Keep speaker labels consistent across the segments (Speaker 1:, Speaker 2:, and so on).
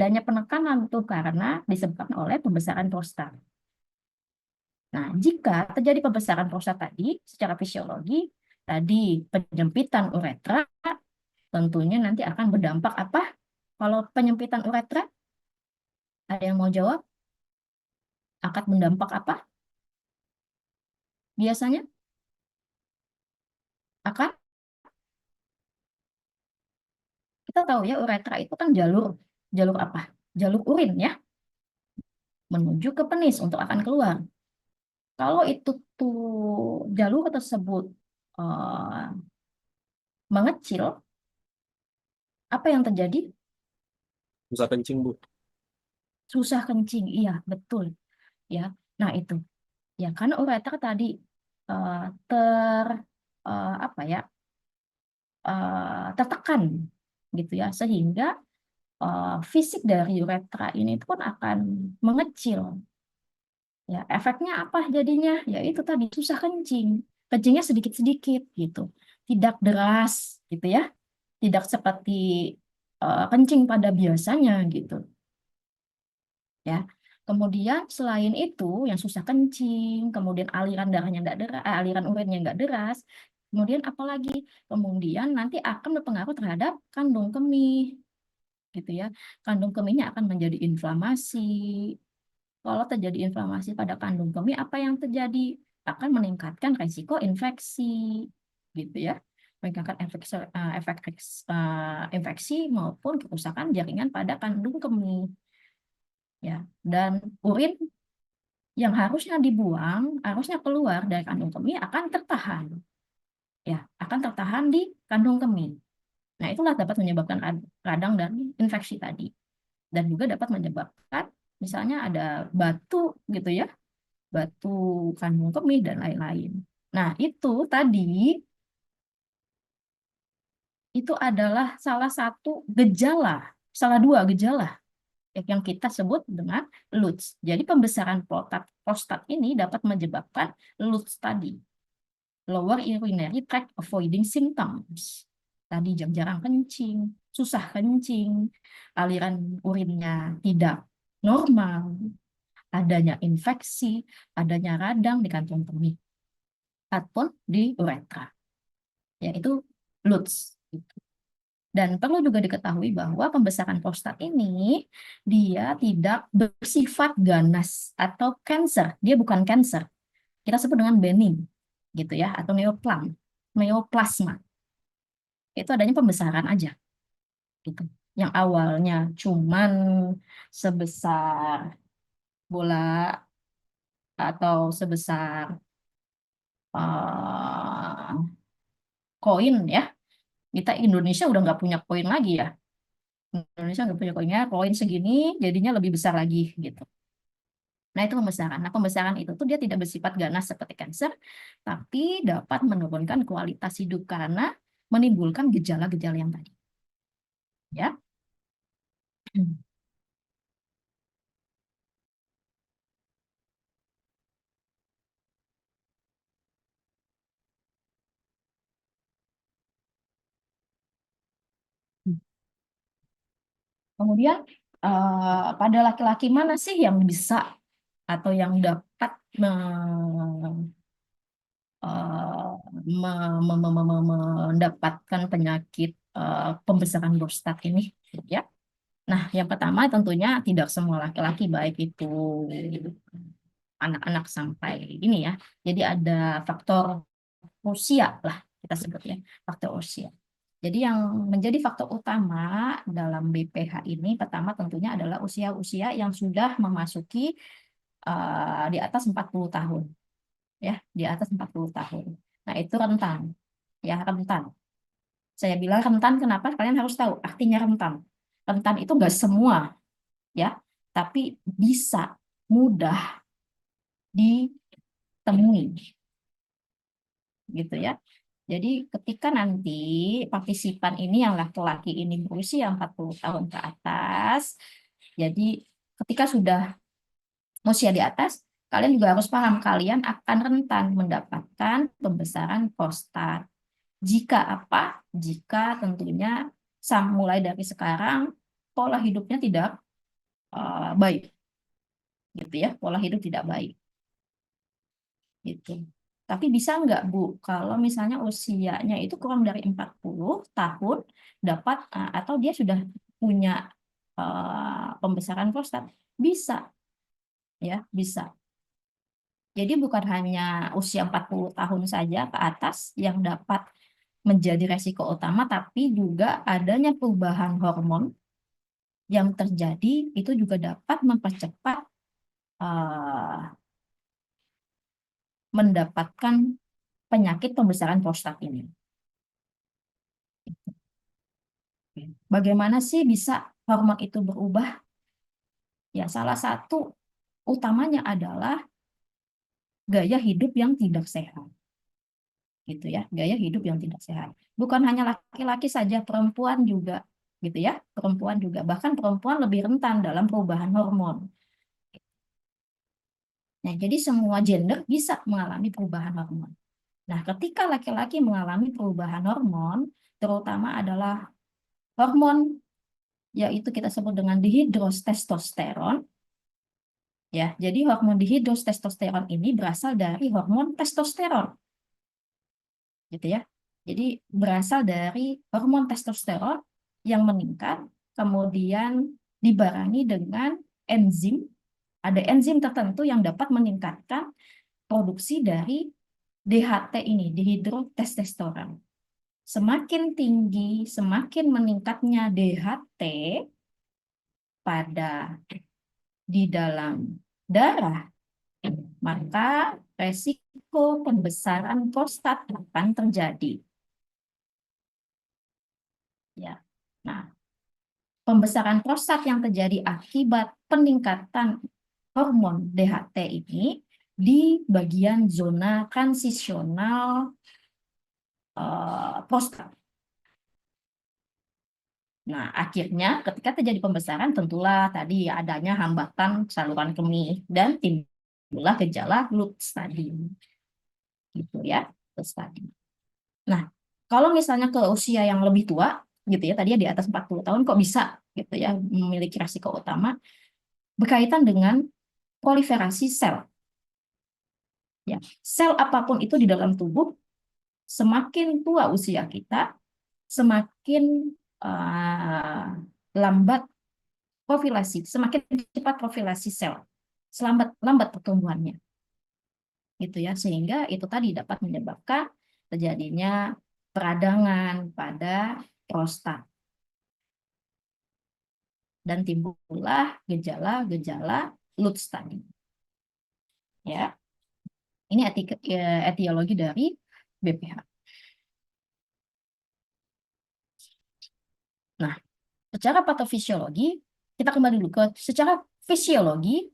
Speaker 1: adanya penekanan tuh karena disebabkan oleh pembesaran prostat. Nah, jika terjadi pembesaran prostat tadi secara fisiologi, tadi penyempitan uretra tentunya nanti akan berdampak apa? Kalau penyempitan uretra, ada yang mau jawab? Akan berdampak apa? Biasanya akan, kita tahu ya uretra itu kan jalur jalur apa? Jalur urin ya, menuju ke penis untuk akan keluar. Kalau itu tuh jalur tersebut eh, mengecil, apa yang terjadi?
Speaker 2: Susah kencing, Bu.
Speaker 1: Susah kencing. Iya, betul ya. Nah, itu ya karena uretra tadi eh, ter apa ya? Tertekan gitu ya sehingga fisik dari uretra ini pun akan mengecil. Ya, efeknya apa jadinya? Ya itu tadi susah kencing. Kencingnya sedikit-sedikit gitu. Tidak deras gitu ya. Tidak seperti kencing pada biasanya gitu ya. Kemudian selain itu yang susah kencing, kemudian aliran darahnya nggak deras, aliran urinnya nggak deras. Kemudian apalagi? Kemudian nanti akan berpengaruh terhadap kandung kemih gitu ya. Kandung kemihnya akan menjadi inflamasi. Kalau terjadi inflamasi pada kandung kemih, apa yang terjadi? Akan meningkatkan risiko infeksi, gitu ya. Meningkatkan infeksi maupun kerusakan jaringan pada kandung kemih, ya. Dan urin yang harusnya dibuang, harusnya keluar dari kandung kemih akan tertahan, ya, akan tertahan di kandung kemih. Nah, itulah dapat menyebabkan radang dan infeksi tadi, dan juga dapat menyebabkan misalnya ada batu, gitu ya, batu kandung kemih, dan lain-lain. Nah, itu adalah salah satu gejala, salah dua gejala yang kita sebut dengan LUTS. Jadi pembesaran prostat ini dapat menyebabkan LUTS tadi, lower urinary tract avoiding symptoms. Tadi jarang kencing, susah kencing, aliran urinnya tidak normal, adanya infeksi, adanya radang di kantong kemih ataupun di uretra, yaitu LUTS. Dan perlu juga diketahui bahwa pembesaran prostat ini dia tidak bersifat ganas atau cancer. Dia bukan cancer. Kita sebut dengan benign gitu ya, atau neoplasma. Itu adanya pembesaran aja gitu. Yang awalnya cuman sebesar bola atau sebesar uh, koin ya. Kita Indonesia udah nggak punya koin lagi ya. Indonesia nggak punya koinnya, koin segini jadinya lebih besar lagi gitu. Nah, itu pembesaran. Nah, pembesaran itu tuh dia tidak bersifat ganas seperti kanker, tapi dapat menurunkan kualitas hidup karena menimbulkan gejala-gejala yang tadi. Ya. Kemudian pada laki-laki mana sih yang bisa atau yang dapat eh, mendapatkan penyakit pembesaran prostat ini, ya? Nah, yang pertama tentunya tidak semua laki-laki, baik itu anak-anak sampai ini ya. Jadi ada faktor usia lah kita sebut ya, faktor usia. Jadi yang menjadi faktor utama dalam BPH ini pertama tentunya adalah usia-usia yang sudah memasuki di atas 40 tahun ya, di atas 40 tahun. Nah, itu rentan ya, rentan. Saya bilang rentan kenapa? Kalian harus tahu artinya rentan. Rentan itu enggak semua ya, tapi bisa mudah ditemui gitu ya. Jadi ketika nanti partisipan ini yang laki-laki ini berusia 40 tahun ke atas, jadi ketika sudah usia di atas, kalian juga harus paham kalian akan rentan mendapatkan pembesaran prostat. Jika apa? Jika tentunya mulai dari sekarang pola hidupnya tidak baik, gitu ya, pola hidup tidak baik, gitu. Tapi bisa nggak Bu, kalau misalnya usianya itu kurang dari 40 tahun, dapat atau dia sudah punya pembesaran prostat? Bisa, ya, bisa. Jadi bukan hanya usia 40 tahun saja ke atas yang dapat menjadi resiko utama, tapi juga adanya perubahan hormon yang terjadi itu juga dapat mempercepat eh, mendapatkan penyakit pembesaran prostat ini. Bagaimana sih bisa hormon itu berubah? Ya, salah satu utamanya adalah gaya hidup yang tidak sehat, gitu ya, gaya hidup yang tidak sehat. Bukan hanya laki-laki saja, perempuan juga, gitu ya, perempuan juga, bahkan perempuan lebih rentan dalam perubahan hormon. Nah, jadi semua gender bisa mengalami perubahan hormon. Nah, ketika laki-laki mengalami perubahan hormon, terutama adalah hormon yaitu kita sebut dengan dihidrotestosteron, ya. Jadi hormon dihidrotestosteron ini berasal dari hormon testosteron, gitu ya. Jadi berasal dari hormon testosteron yang meningkat, kemudian dibarengi dengan enzim. Ada enzim tertentu yang dapat meningkatkan produksi dari DHT ini, dihidrotestosteron. Semakin tinggi, semakin meningkatnya DHT pada di dalam darah, maka resiko pembesaran prostat akan terjadi. Ya. Nah, pembesaran prostat yang terjadi akibat peningkatan hormon DHT ini di bagian zona transisional prostat. Nah, akhirnya ketika terjadi pembesaran, tentulah tadi adanya hambatan saluran kemih dan timbullah gejala Lutz tadi, gitu ya, Lutz tadi. Nah, kalau misalnya ke usia yang lebih tua, gitu ya, tadi ya di atas 40 tahun kok bisa, gitu ya, memiliki risiko utama berkaitan dengan proliferasi sel. Ya, sel apapun itu di dalam tubuh, semakin tua usia kita, semakin lambat profilasi, semakin cepat profilasi sel, lambat pertumbuhannya, gitu ya, sehingga itu tadi dapat menyebabkan terjadinya peradangan pada prostat dan timbullah gejala-gejala Lutz tadi. Ya, ini etiologi dari BPH. Nah, secara patofisiologi, kita kembali dulu ke secara fisiologi.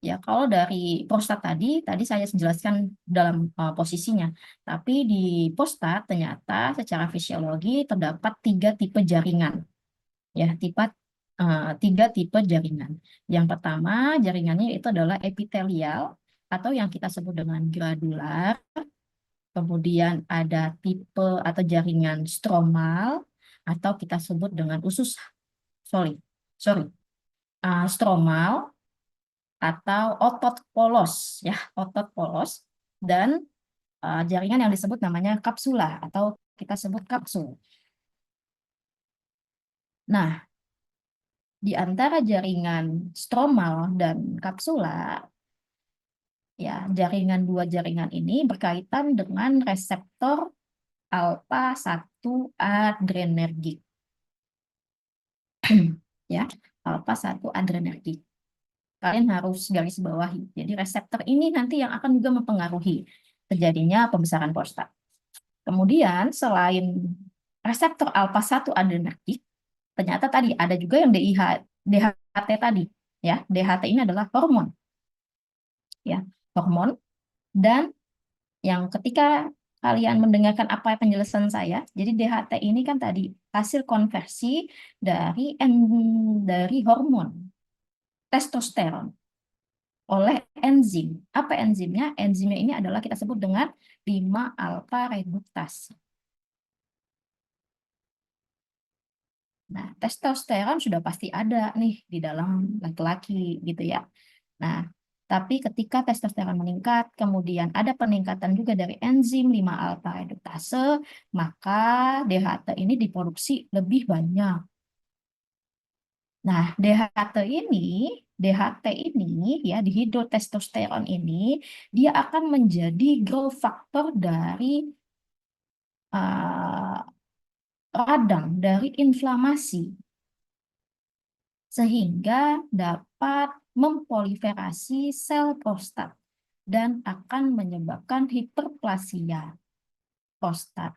Speaker 1: Ya, kalau dari prostat tadi saya jelaskan dalam posisinya. Tapi di prostat ternyata secara fisiologi terdapat 3 tipe jaringan. Ya, tiga tipe jaringan. Yang pertama, jaringannya itu adalah epitelial atau yang kita sebut dengan granular. Kemudian ada tipe atau jaringan stromal atau kita sebut dengan usus, sorry, sorry, stromal atau otot polos, ya, otot polos, dan jaringan yang disebut namanya kapsula atau kita sebut kapsul. Nah, di antara jaringan stromal dan kapsula, ya, dua jaringan ini berkaitan dengan reseptor alfa 1 adrenergik. Ya, alfa 1 adrenergik. Kalian harus garis bawahi. Jadi reseptor ini nanti yang akan juga mempengaruhi terjadinya pembesaran prostat. Kemudian selain reseptor alfa 1 adrenergik, ternyata tadi ada juga yang DHT tadi. Ya, DHT ini adalah hormon. Ya, hormon. Dan yang ketika kalian mendengarkan apa penjelasan saya, jadi DHT ini kan tadi hasil konversi dari hormon testosteron oleh enzim. Apa enzimnya? Enzimnya ini adalah kita sebut dengan 5 alfa reduktase. Nah, testosteron sudah pasti ada nih di dalam laki-laki gitu ya. Nah, tapi ketika testosteron meningkat, kemudian ada peningkatan juga dari enzim 5-alfa reduktase, maka DHT ini diproduksi lebih banyak. Nah, DHT ini ya dihidrotestosteron ini dia akan menjadi growth factor dari uh, radang dari inflamasi sehingga dapat memproliferasi sel prostat dan akan menyebabkan hiperplasia prostat.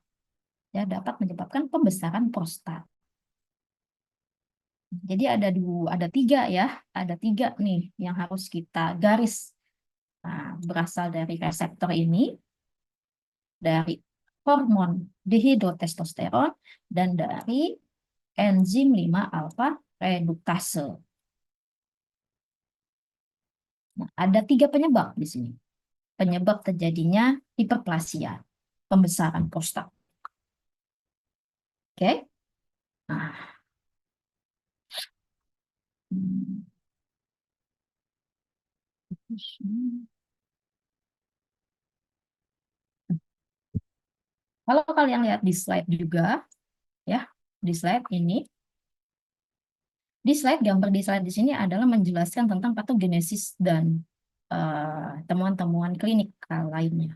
Speaker 1: Ya, dapat menyebabkan pembesaran prostat. Jadi ada tiga ya, ada tiga nih yang harus kita garis. Nah, berasal dari reseptor ini, dari hormon dihidrotestosteron, dan dari enzim 5-alfa reduktase. Nah, ada tiga penyebab di sini. Penyebab terjadinya hiperplasia, pembesaran prostat. Oke? Nah, hmm, kalau kalian lihat di slide juga, ya, di slide ini, gambar di slide di sini adalah menjelaskan tentang patogenesis dan temuan-temuan klinik lainnya.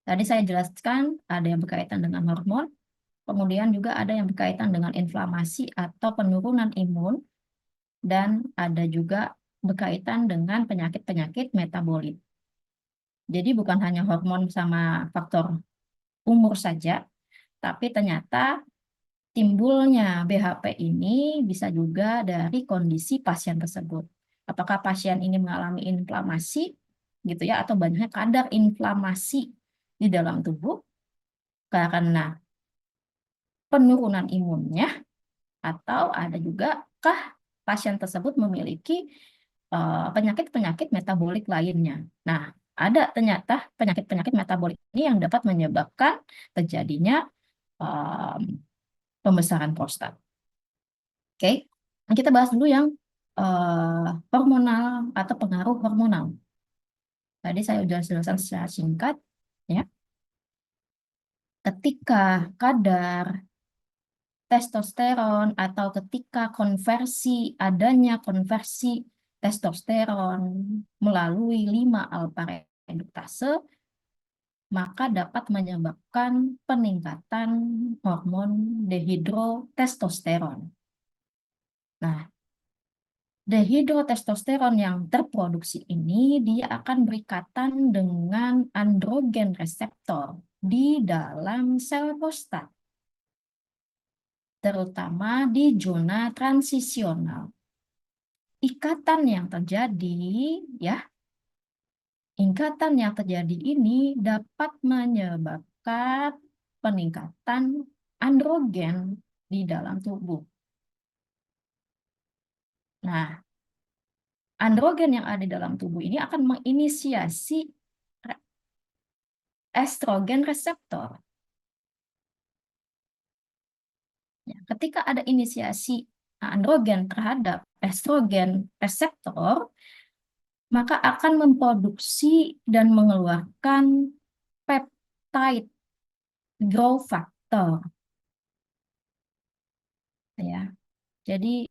Speaker 1: Tadi saya jelaskan ada yang berkaitan dengan hormon, kemudian juga ada yang berkaitan dengan inflamasi atau penurunan imun, dan ada juga berkaitan dengan penyakit-penyakit metabolit. Jadi bukan hanya hormon sama faktor umur saja, tapi ternyata timbulnya BHP ini bisa juga dari kondisi pasien tersebut. Apakah pasien ini mengalami inflamasi gitu ya, atau banyaknya kadar inflamasi di dalam tubuh karena penurunan imunnya, atau ada juga kah pasien tersebut memiliki penyakit-penyakit metabolik lainnya. Nah, ada ternyata penyakit-penyakit metabolik ini yang dapat menyebabkan terjadinya em, pembesaran prostat. Oke, nah, kita bahas dulu yang hormonal atau pengaruh hormonal. Tadi saya sudah jelaskan secara singkat, ya. Ketika kadar testosteron atau ketika adanya konversi testosteron melalui 5-alfa reduktase, maka dapat menyebabkan peningkatan hormon dehidrotestosteron. Nah, dehidrotestosteron yang terproduksi ini dia akan berikatan dengan androgen reseptor di dalam sel prostat, terutama di zona transisional. Ikatan yang terjadi, ya, ikatan yang terjadi ini dapat menyebabkan peningkatan androgen di dalam tubuh. Nah, androgen yang ada di dalam tubuh ini akan menginisiasi estrogen reseptor. Ya, ketika ada inisiasi androgen terhadap estrogen reseptor, maka akan memproduksi dan mengeluarkan peptide growth factor. Ya, jadi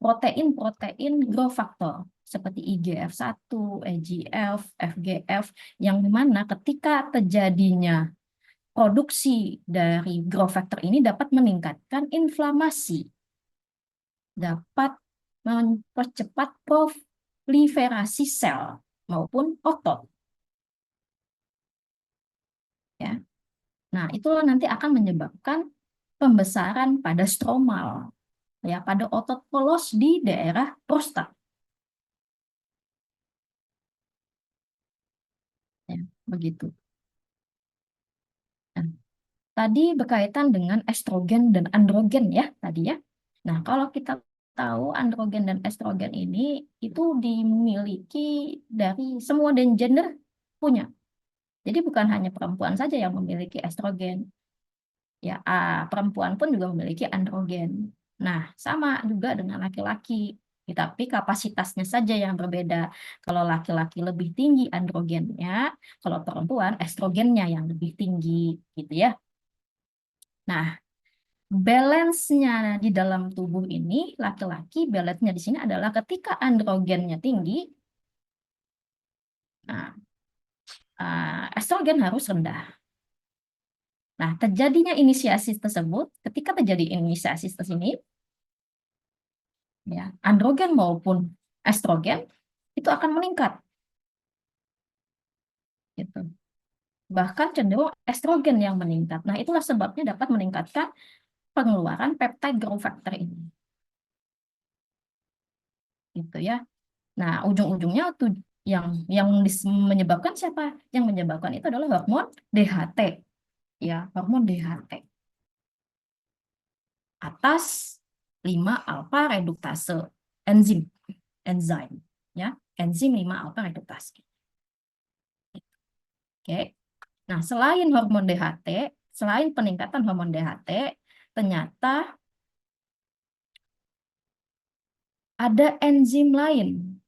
Speaker 1: protein-protein growth factor seperti IGF-1, EGF, FGF, yang dimana ketika terjadinya produksi dari growth factor ini dapat meningkatkan inflamasi, dapat mempercepat proliferasi sel maupun otot. Ya. Nah, itulah nanti akan menyebabkan pembesaran pada stromal, ya, pada otot polos di daerah prostat. Ya, begitu. Nah, tadi berkaitan dengan estrogen dan androgen ya tadi ya. Nah, kalau kita tahu androgen dan estrogen ini itu dimiliki dari semua dan gender punya. Jadi bukan hanya perempuan saja yang memiliki estrogen. Ya, perempuan pun juga memiliki androgen. Nah, sama juga dengan laki-laki. Tapi kapasitasnya saja yang berbeda. Kalau laki-laki lebih tinggi androgennya, kalau perempuan estrogennya yang lebih tinggi, gitu ya. Nah, balance-nya di dalam tubuh ini, laki-laki balance-nya di sini adalah ketika androgennya tinggi, nah, estrogen harus rendah. Nah, terjadinya inisiasi tersebut, ketika terjadi inisiasi tersebut, ya, androgen maupun estrogen itu akan meningkat, gitu. Bahkan cenderung estrogen yang meningkat. Nah, itulah sebabnya dapat meningkatkan pengeluaran peptide growth factor ini, gitu ya. Nah, ujung-ujungnya tuh yang menyebabkan siapa? Yang menyebabkan itu adalah hormon DHT, ya, hormon DHT atas 5 alfa reduktase enzim, ya, enzim 5 alfa reduktase. Oke. Nah, selain hormon DHT, selain peningkatan hormon DHT, ternyata ada enzim lain,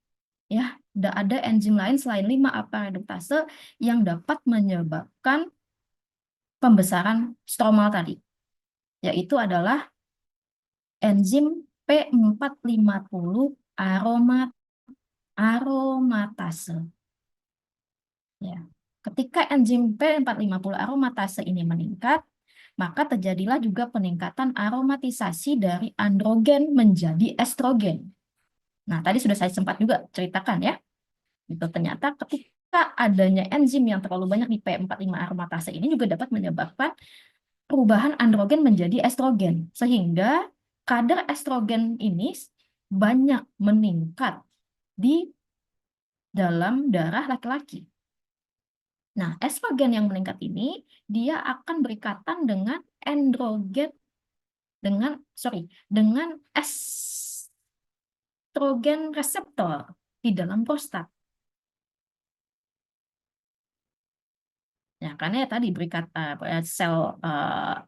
Speaker 1: ya, ada enzim lain selain 5 alfa reduktase yang dapat menyebabkan pembesaran stromal tadi, yaitu adalah enzim P450 aromatase. Ya. Ketika enzim P450 aromatase ini meningkat, maka terjadilah juga peningkatan aromatisasi dari androgen menjadi estrogen. Nah, tadi sudah saya sempat juga ceritakan ya. Itu ternyata ketika adanya enzim yang terlalu banyak di P45 aromatase ini juga dapat menyebabkan perubahan androgen menjadi estrogen. Sehingga kadar estrogen ini banyak meningkat di dalam darah laki-laki. Nah, estrogen yang meningkat ini dia akan berikatan dengan androgen dengan estrogen reseptor di dalam prostat. Ya, karena ya tadi sel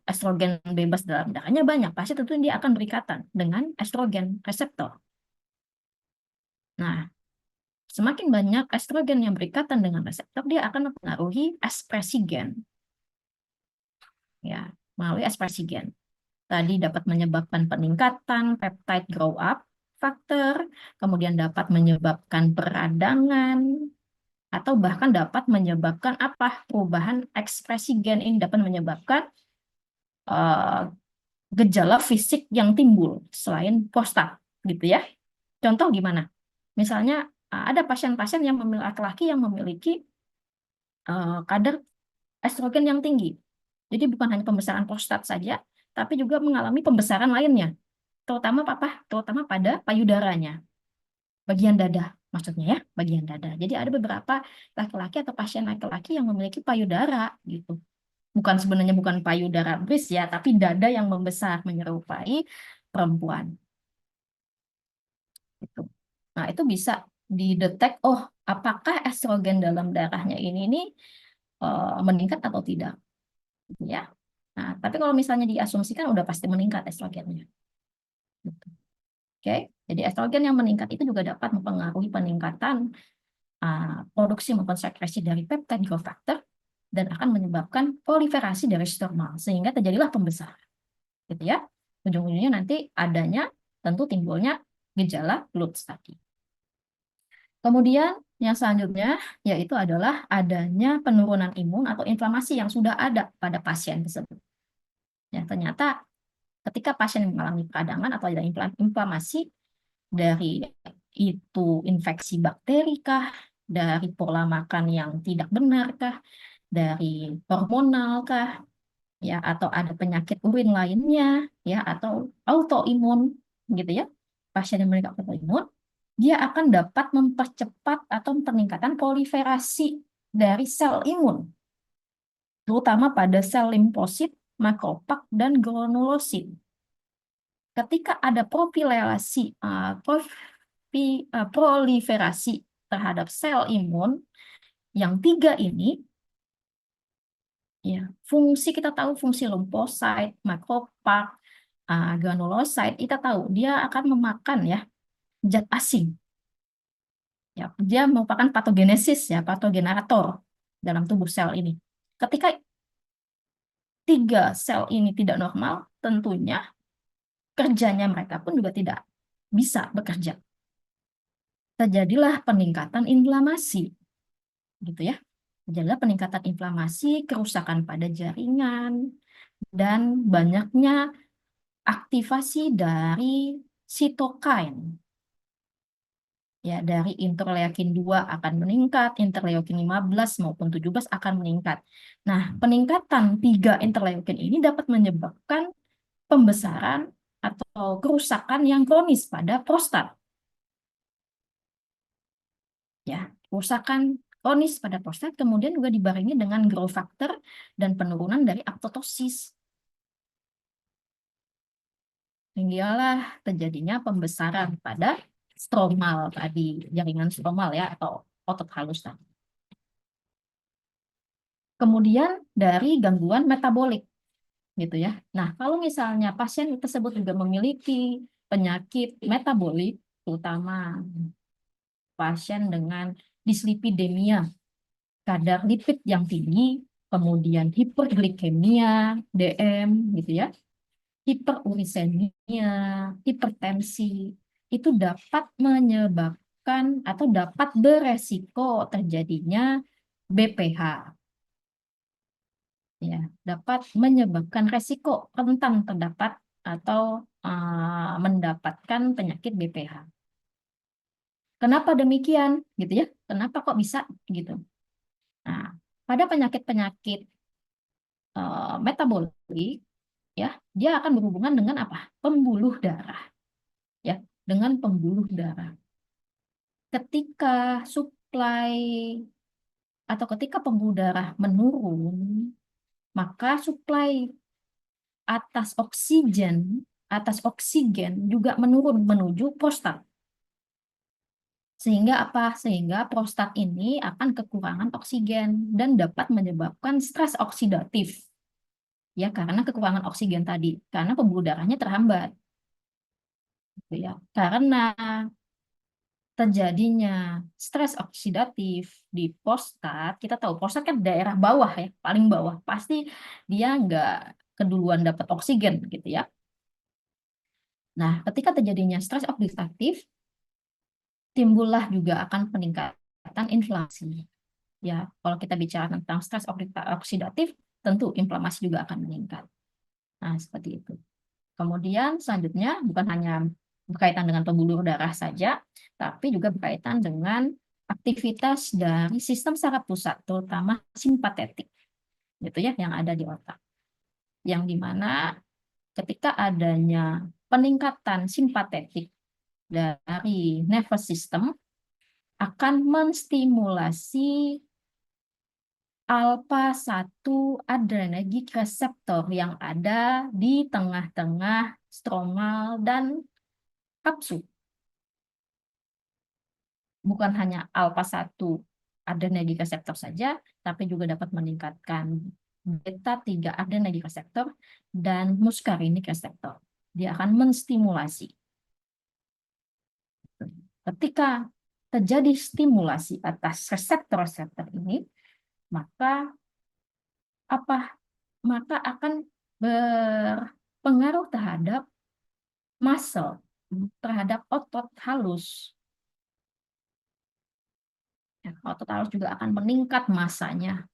Speaker 1: estrogen bebas dalam darahnya banyak, pasti tentu dia akan berikatan dengan estrogen reseptor. Nah, semakin banyak estrogen yang berikatan dengan reseptor, dia akan mempengaruhi ekspresi gen, ya, melalui ekspresi gen. Tadi dapat menyebabkan peningkatan peptide grow up factor, kemudian dapat menyebabkan peradangan, atau bahkan dapat menyebabkan apa? Perubahan ekspresi gen ini dapat menyebabkan eh, gejala fisik yang timbul selain prostat, gitu ya. Contoh gimana? Misalnya ada pasien-pasien yang memiliki laki-laki yang memiliki kadar estrogen yang tinggi. Jadi bukan hanya pembesaran prostat saja, tapi juga mengalami pembesaran lainnya, terutama apa? Terutama pada payudaranya, bagian dada, maksudnya ya, bagian dada. Jadi ada beberapa laki-laki atau pasien laki-laki yang memiliki payudara gitu. Sebenarnya bukan payudara bris ya, tapi dada yang membesar menyerupai perempuan. Gitu. Nah, itu bisa didetek, oh, apakah estrogen dalam darahnya ini nih meningkat atau tidak, gitu ya. Nah, tapi kalau misalnya diasumsikan udah pasti meningkat estrogennya. Gitu. Oke, jadi estrogen yang meningkat itu juga dapat mempengaruhi peningkatan produksi maupun sekresi dari peptide growth factor dan akan menyebabkan proliferasi dari sperma sehingga terjadilah pembesaran, gitu ya. Ujung-ujungnya nanti adanya tentu timbulnya gejala Lutz tadi. Kemudian yang selanjutnya yaitu adalah adanya penurunan imun atau inflamasi yang sudah ada pada pasien tersebut. Ya, ternyata ketika pasien mengalami peradangan atau ada inflamasi dari itu infeksi bakteri kah, dari pola makan yang tidak benar kah, dari hormonal kah, ya, atau ada penyakit urin lainnya, ya, atau autoimun, gitu ya. Pasien yang memiliki autoimun, dia akan dapat mempercepat atau peningkatan proliferasi dari sel imun, terutama pada sel limfosit, makrofag, dan granulosit. Ketika ada proliferasi terhadap sel imun yang tiga ini, Ya, fungsi kita tahu fungsi limfosit, makropak, granulosit, kita tahu dia akan memakan ya zat asing. Ya, dia merupakan patogenesis ya, patogenator dalam tubuh sel ini. Ketika tiga sel ini tidak normal, tentunya kerjanya mereka pun juga tidak bisa bekerja. Terjadilah peningkatan inflamasi, gitu ya. Terjadilah peningkatan inflamasi, kerusakan pada jaringan, dan banyaknya aktivasi dari sitokain. Ya, dari interleukin 2 akan meningkat, interleukin 15 maupun 17 akan meningkat. Nah, peningkatan 3 interleukin ini dapat menyebabkan pembesaran atau kerusakan yang kronis pada prostat. Ya, kerusakan kronis pada prostat kemudian juga dibarengi dengan growth factor dan penurunan dari apoptosis. Sehinggalah terjadinya pembesaran pada stromal tadi, jaringan stromal ya, atau otot halus tadi. Kemudian dari gangguan metabolik, gitu ya. Nah, kalau misalnya pasien tersebut juga memiliki penyakit metabolik, terutama pasien dengan dislipidemia, kadar lipid yang tinggi, kemudian hiperglikemia, DM, gitu ya, hiperurisemia, hipertensi, itu dapat menyebabkan atau dapat beresiko terjadinya BPH. Ya, dapat menyebabkan resiko rentan terdapat atau mendapatkan penyakit BPH. Kenapa demikian? Gitu ya. Kenapa kok bisa gitu? Nah, pada penyakit-penyakit metabolik ya, dia akan berhubungan dengan apa? Pembuluh darah ya, dengan pembuluh darah. Ketika suplai atau ketika pembuluh darah menurun, maka suplai atas oksigen juga menurun menuju prostat. Sehingga apa? Sehingga prostat ini akan kekurangan oksigen dan dapat menyebabkan stres oksidatif. Ya, karena kekurangan oksigen tadi, karena pembuluh darahnya terhambat. Gitu ya. Karena terjadinya stres oksidatif di prostat, kita tahu prostat kan daerah bawah ya, paling bawah. Pasti dia nggak keduluan dapat oksigen gitu ya. Nah, ketika terjadinya stres oksidatif, timbullah juga akan peningkatan inflamasi. Ya, kalau kita bicara tentang stres oksidatif, tentu inflamasi juga akan meningkat. Nah, seperti itu. Kemudian selanjutnya bukan hanya berkaitan dengan pembuluh darah saja, tapi juga berkaitan dengan aktivitas dari sistem saraf pusat, terutama simpatetik, gitu ya, yang ada di otak. Yang dimana ketika adanya peningkatan simpatetik dari nervous system akan menstimulasi alpha 1 adrenergic receptor yang ada di tengah-tengah stromal dan kapsul. Bukan hanya alpha 1 adrenergic receptor saja, tapi juga dapat meningkatkan beta 3 adrenergic receptor dan muscarinic receptor. Dia akan menstimulasi. Ketika terjadi stimulasi atas reseptor-reseptor ini, maka apa? Maka akan berpengaruh terhadap muscle, terhadap otot halus. Ya, otot halus juga akan meningkat masanya,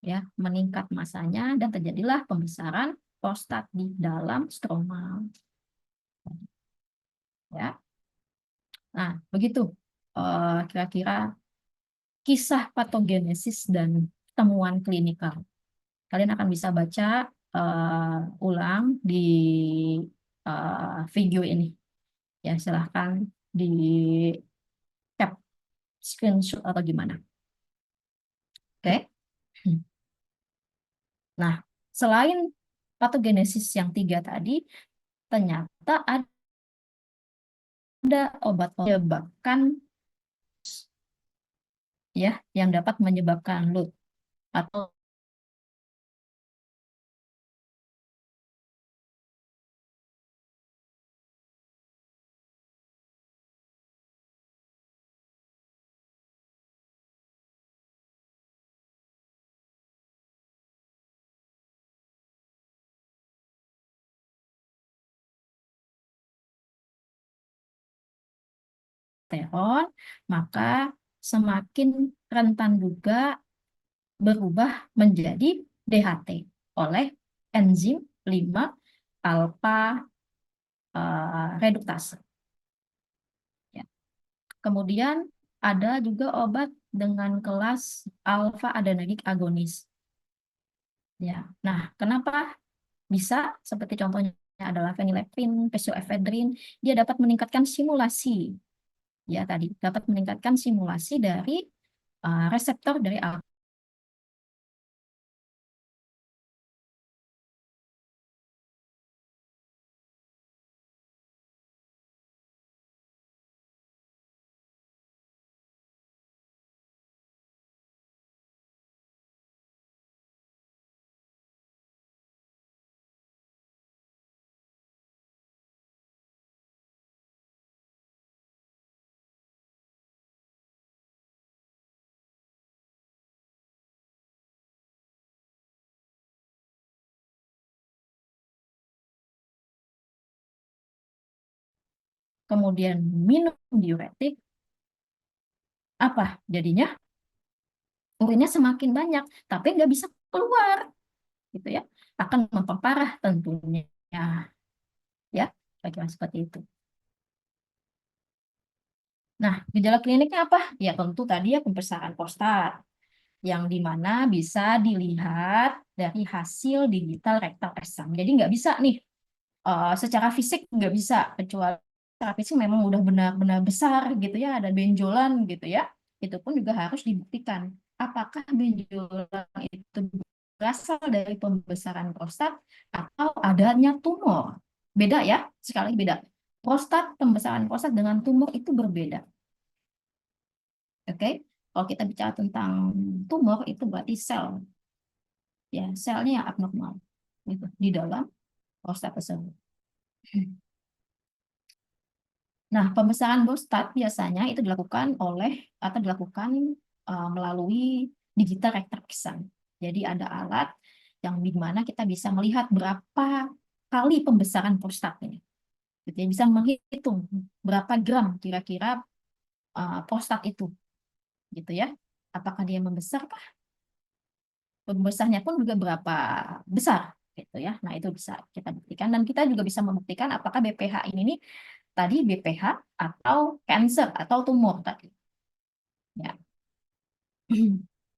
Speaker 1: ya, meningkat masanya dan terjadilah pembesaran prostat di dalam stromal. Ya, nah begitu kira-kira kisah patogenesis dan temuan klinikal. Kalian akan bisa baca ulang di video ini. Ya, silahkan di cap screenshot atau gimana. Oke. Nah, selain patogenesis yang 3 tadi, ternyata ada obat menyebabkan ya yang dapat menyebabkan LUT atau aldosteron, maka semakin rentan juga berubah menjadi DHT oleh enzim 5 alfa reduktase. Ya. Kemudian ada juga obat dengan kelas alfa adrenergic agonis. Ya. Nah, kenapa bisa? Seperti contohnya adalah phenylephrine, pseudoephedrine, dia dapat meningkatkan simulasi. Ya, tadi dapat meningkatkan simulasi dari reseptor dari alfa. Kemudian minum diuretik, apa jadinya? Urinnya semakin banyak, tapi nggak bisa keluar, gitu ya. Akan memperparah tentunya, ya, kira-kira seperti itu. Nah, gejala kliniknya apa? Ya tentu tadi ya pembesaran prostat, yang dimana bisa dilihat dari hasil digital rektal exam. Jadi nggak bisa nih, secara fisik nggak bisa, kecuali secara fisik memang udah benar-benar besar gitu ya, ada benjolan gitu ya. Itu pun juga harus dibuktikan. Apakah benjolan itu berasal dari pembesaran prostat atau adanya tumor? Beda ya, sekali lagi beda. Prostat, pembesaran prostat dengan tumor itu berbeda. Oke, kalau kita bicara tentang tumor itu berarti sel, ya selnya yang abnormal gitu di dalam prostat tersebut. Nah, pembesaran prostat biasanya itu dilakukan oleh atau dilakukan melalui digital rectal exam. Jadi ada alat yang di mana kita bisa melihat berapa kali pembesaran prostat ini. Jadi bisa menghitung berapa gram kira-kira prostat itu, gitu ya. Apakah dia membesar? Pembesarnya pun juga berapa besar, gitu ya. Nah, itu bisa kita buktikan dan kita juga bisa membuktikan apakah BPH ini nih tadi BPH atau cancer atau tumor tadi. Ya.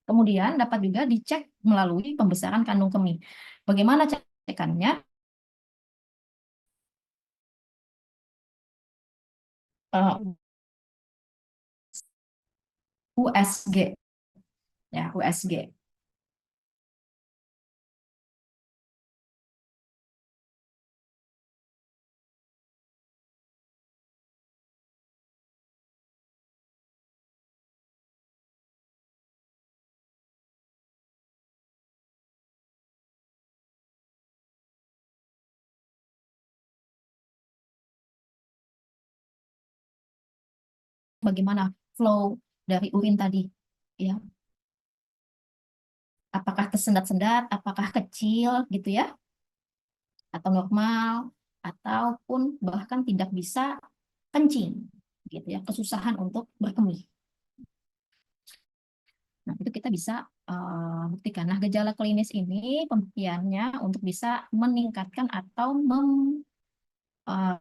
Speaker 1: Kemudian dapat juga dicek melalui pembesaran kandung kemih. Bagaimana cekannya? USG, ya USG. Bagaimana flow dari urin tadi? Ya, apakah tersendat-sendat, apakah kecil gitu ya, atau normal, ataupun bahkan tidak bisa kencing, gitu ya, kesusahan untuk berkemih. Nah, itu kita bisa buktikan. Nah, gejala klinis ini pembuktiannya untuk bisa meningkatkan atau uh,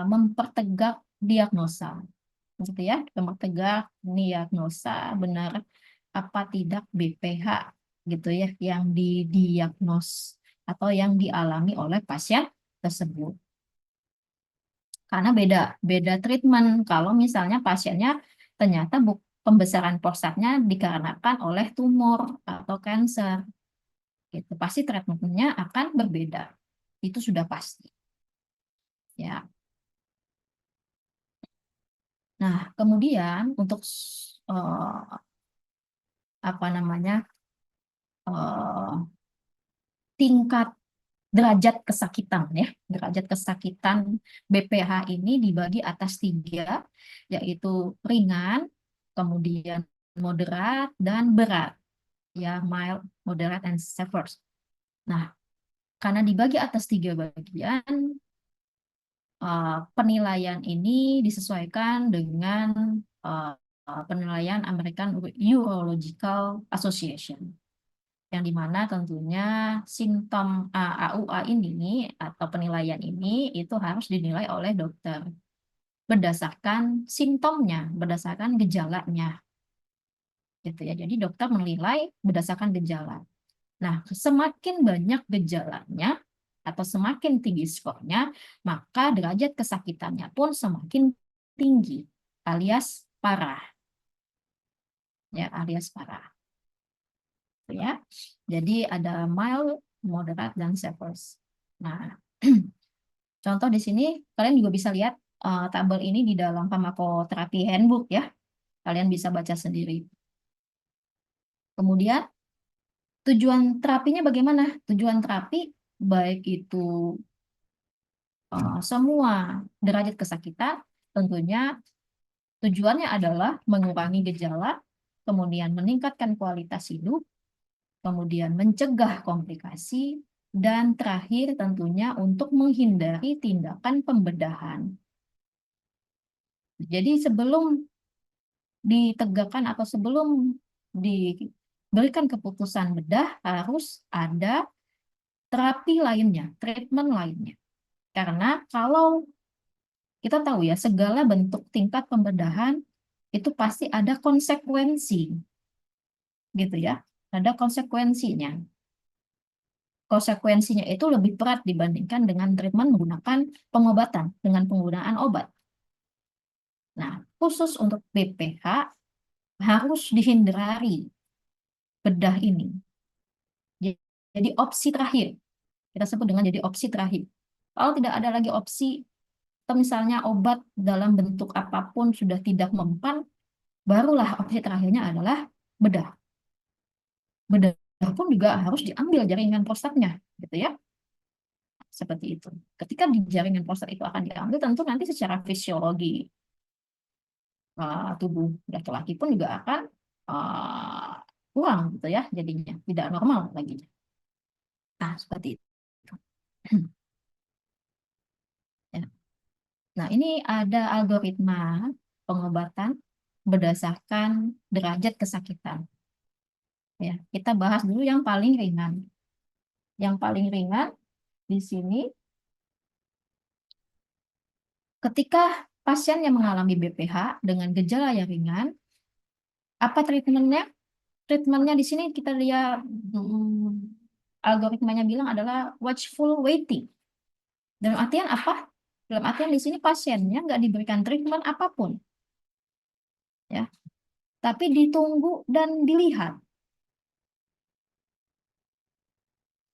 Speaker 1: mempertegak diagnosa, gitu ya, mempertegak diagnosa benar apa tidak BPH, gitu ya, yang didiagnos atau yang dialami oleh pasien tersebut. Karena beda beda treatment kalau misalnya pasiennya ternyata pembesaran prostatnya dikarenakan oleh tumor atau kanker, gitu. Pasti treatmentnya akan berbeda. Itu sudah pasti. Ya. Nah, kemudian untuk eh, apa namanya tingkat derajat kesakitan ya, derajat kesakitan BPH ini dibagi atas tiga, yaitu ringan, kemudian moderat dan berat, ya mild, moderate, and severe. Nah, karena dibagi atas tiga bagian, penilaian ini disesuaikan dengan penilaian American Urological Association, yang dimana tentunya simptom AUA ini atau penilaian ini itu harus dinilai oleh dokter berdasarkan simptomnya, berdasarkan gejalanya, gitu ya. Jadi dokter menilai berdasarkan gejala. Nah, semakin banyak gejalanya atau semakin tinggi skornya, maka derajat kesakitannya pun semakin tinggi, alias parah, ya, alias parah, ya. Jadi ada mild, moderate, dan severe. Nah, contoh di sini kalian juga bisa lihat tabel ini di dalam Pharmacotherapy Handbook ya. Kalian bisa baca sendiri. Kemudian tujuan terapinya bagaimana? Tujuan terapi baik itu semua derajat kesakitan, tentunya tujuannya adalah mengurangi gejala, kemudian meningkatkan kualitas hidup, kemudian mencegah komplikasi, dan terakhir tentunya untuk menghindari tindakan pembedahan. Jadi sebelum ditegakkan atau sebelum diberikan keputusan bedah harus ada terapi lainnya, treatment lainnya. Karena kalau kita tahu ya, segala bentuk tingkat pembedahan itu pasti ada konsekuensi, gitu ya. Ada konsekuensinya. Konsekuensinya itu lebih berat dibandingkan dengan treatment menggunakan pengobatan, dengan penggunaan obat. Nah, khusus untuk BPH harus dihindari bedah ini. Jadi opsi terakhir, kita sebut dengan jadi opsi terakhir. Kalau tidak ada lagi opsi, atau misalnya obat dalam bentuk apapun sudah tidak mempan, barulah opsi terakhirnya adalah bedah. Bedah pun juga harus diambil jaringan prostatnya, gitu ya. Seperti itu. Ketika di jaringan prostat itu akan diambil, tentu nanti secara fisiologi tubuh laki-laki pun juga akan kurang, gitu ya, jadinya tidak normal lagi. Nah, seperti itu. Ya. Nah, ini ada algoritma pengobatan berdasarkan derajat kesakitan. Ya, kita bahas dulu yang paling ringan. Yang paling ringan di sini, ketika pasien yang mengalami BPH dengan gejala yang ringan, apa treatmentnya? Treatmentnya di sini kita lihat algoritmanya bilang adalah watchful waiting. Dalam artian apa? Dalam artian di sini pasiennya nggak diberikan treatment apapun, ya, tapi ditunggu dan dilihat.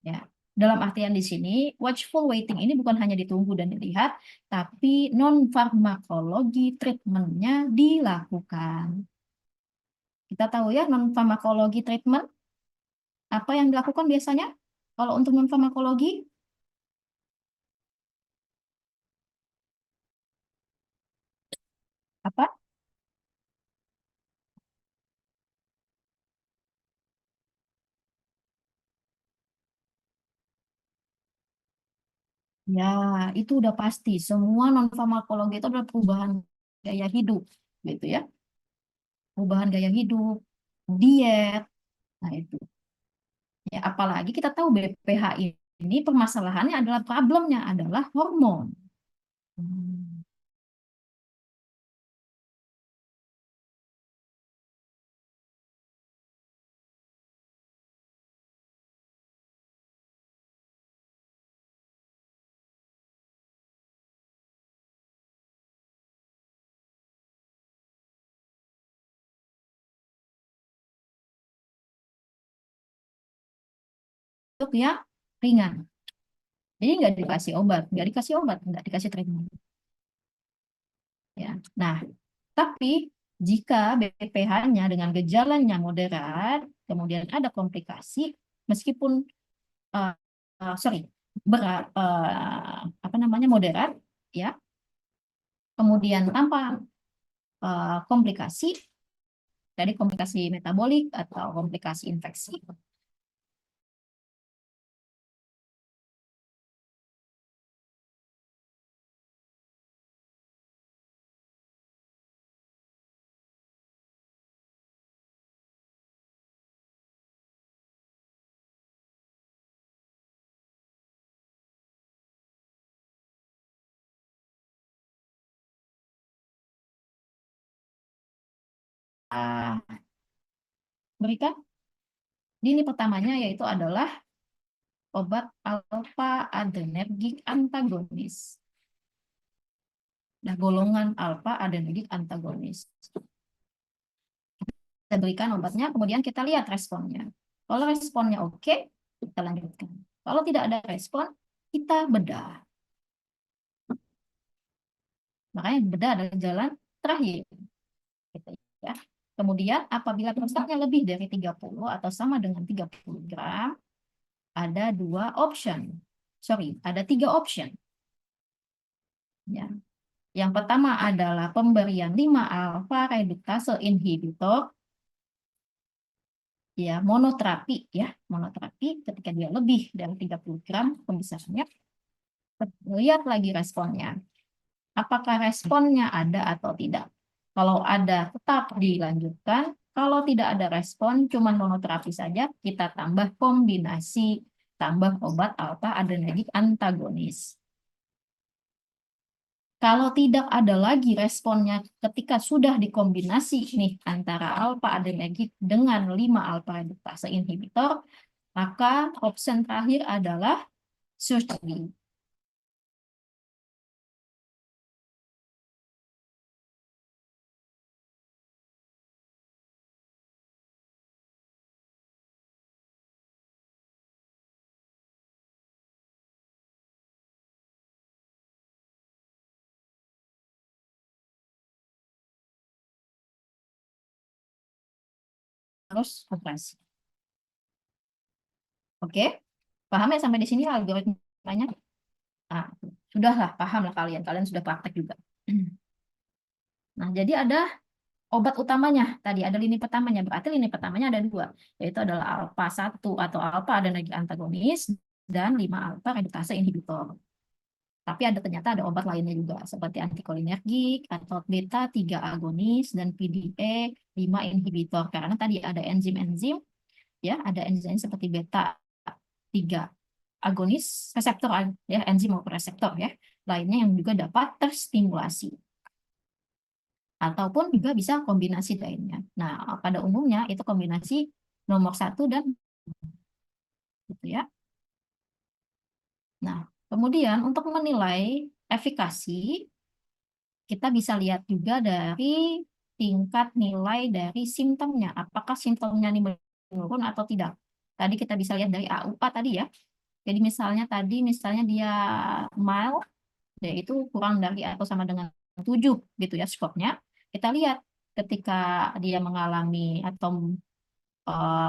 Speaker 1: Ya, dalam artian di sini, watchful waiting ini bukan hanya ditunggu dan dilihat, tapi non-farmakologi treatmentnya dilakukan. Kita tahu ya, non-farmakologi treatment, apa yang dilakukan biasanya? Kalau untuk non-farmakologi, apa? Ya, itu udah pasti. Semua non-farmakologi itu adalah perubahan gaya hidup, gitu ya. Perubahan gaya hidup, diet, nah itu. Ya, apalagi kita tahu BPH ini permasalahannya adalah problemnya adalah hormon. Hmm. Untuk yang ringan. Jadi nggak dikasih obat, nggak dikasih treatment. Ya. Nah, tapi jika BPH-nya dengan gejalanya moderat, kemudian ada komplikasi, meskipun uh, sorry berat, apa namanya moderat, ya, kemudian tanpa komplikasi, dari komplikasi metabolik atau komplikasi infeksi, berikan. Lini pertamanya yaitu adalah obat alfa adrenergik antagonis. Nah, golongan alfa adrenergik antagonis. Kita berikan obatnya, kemudian kita lihat responnya. Kalau responnya oke, kita lanjutkan. Kalau tidak ada respon, kita bedah. Makanya bedah adalah jalan terakhir. Gitu ya. Kemudian apabila prostatnya lebih dari 30 atau sama dengan 30 gram, ada dua option. Sorry, ada 3 option. Ya. Yang pertama adalah pemberian 5 alfa reduktase inhibitor, ya monoterapi ya, monoterapi ketika dia lebih dari 30 gram pembesarannya. Lihat lagi responnya. Apakah responnya ada atau tidak? Kalau ada, tetap dilanjutkan. Kalau tidak ada respon, cuma monoterapi saja, kita tambah kombinasi, tambah obat alfa adrenergik antagonis. Kalau tidak ada lagi responnya ketika sudah dikombinasi nih antara alfa adrenergik dengan 5 alfa reduktase inhibitor, maka opsi terakhir adalah surgery. Harus operasi. Oke? Paham ya sampai di sini algoritmanya? Nah, sudahlah, paham lah kalian. Kalian sudah praktek juga. Nah, jadi ada obat utamanya. Tadi ada lini pertamanya. Berarti lini pertamanya ada dua. Yaitu adalah alfa 1 atau alfa adrenergic antagonis dan 5 alfa reduktase inhibitor. Tapi ternyata ada obat lainnya juga. Seperti antikolinergik atau beta 3 agonis dan PDE 5 inhibitor. Karena tadi ada enzim-enzim, ya, ada enzim seperti beta 3 agonis reseptor ya, enzim maupun reseptor ya lainnya yang juga dapat terstimulasi ataupun juga bisa kombinasi lainnya. Nah, pada umumnya itu kombinasi nomor 1 dan gitu ya. Nah, kemudian untuk menilai efikasi kita bisa lihat juga dari tingkat nilai dari simptomnya. Apakah simptomnya ini menurun atau tidak? Tadi kita bisa lihat dari AUA tadi ya. Jadi misalnya dia mild, yaitu kurang dari atau sama dengan 7 gitu ya skornya. Kita lihat ketika dia mengalami atau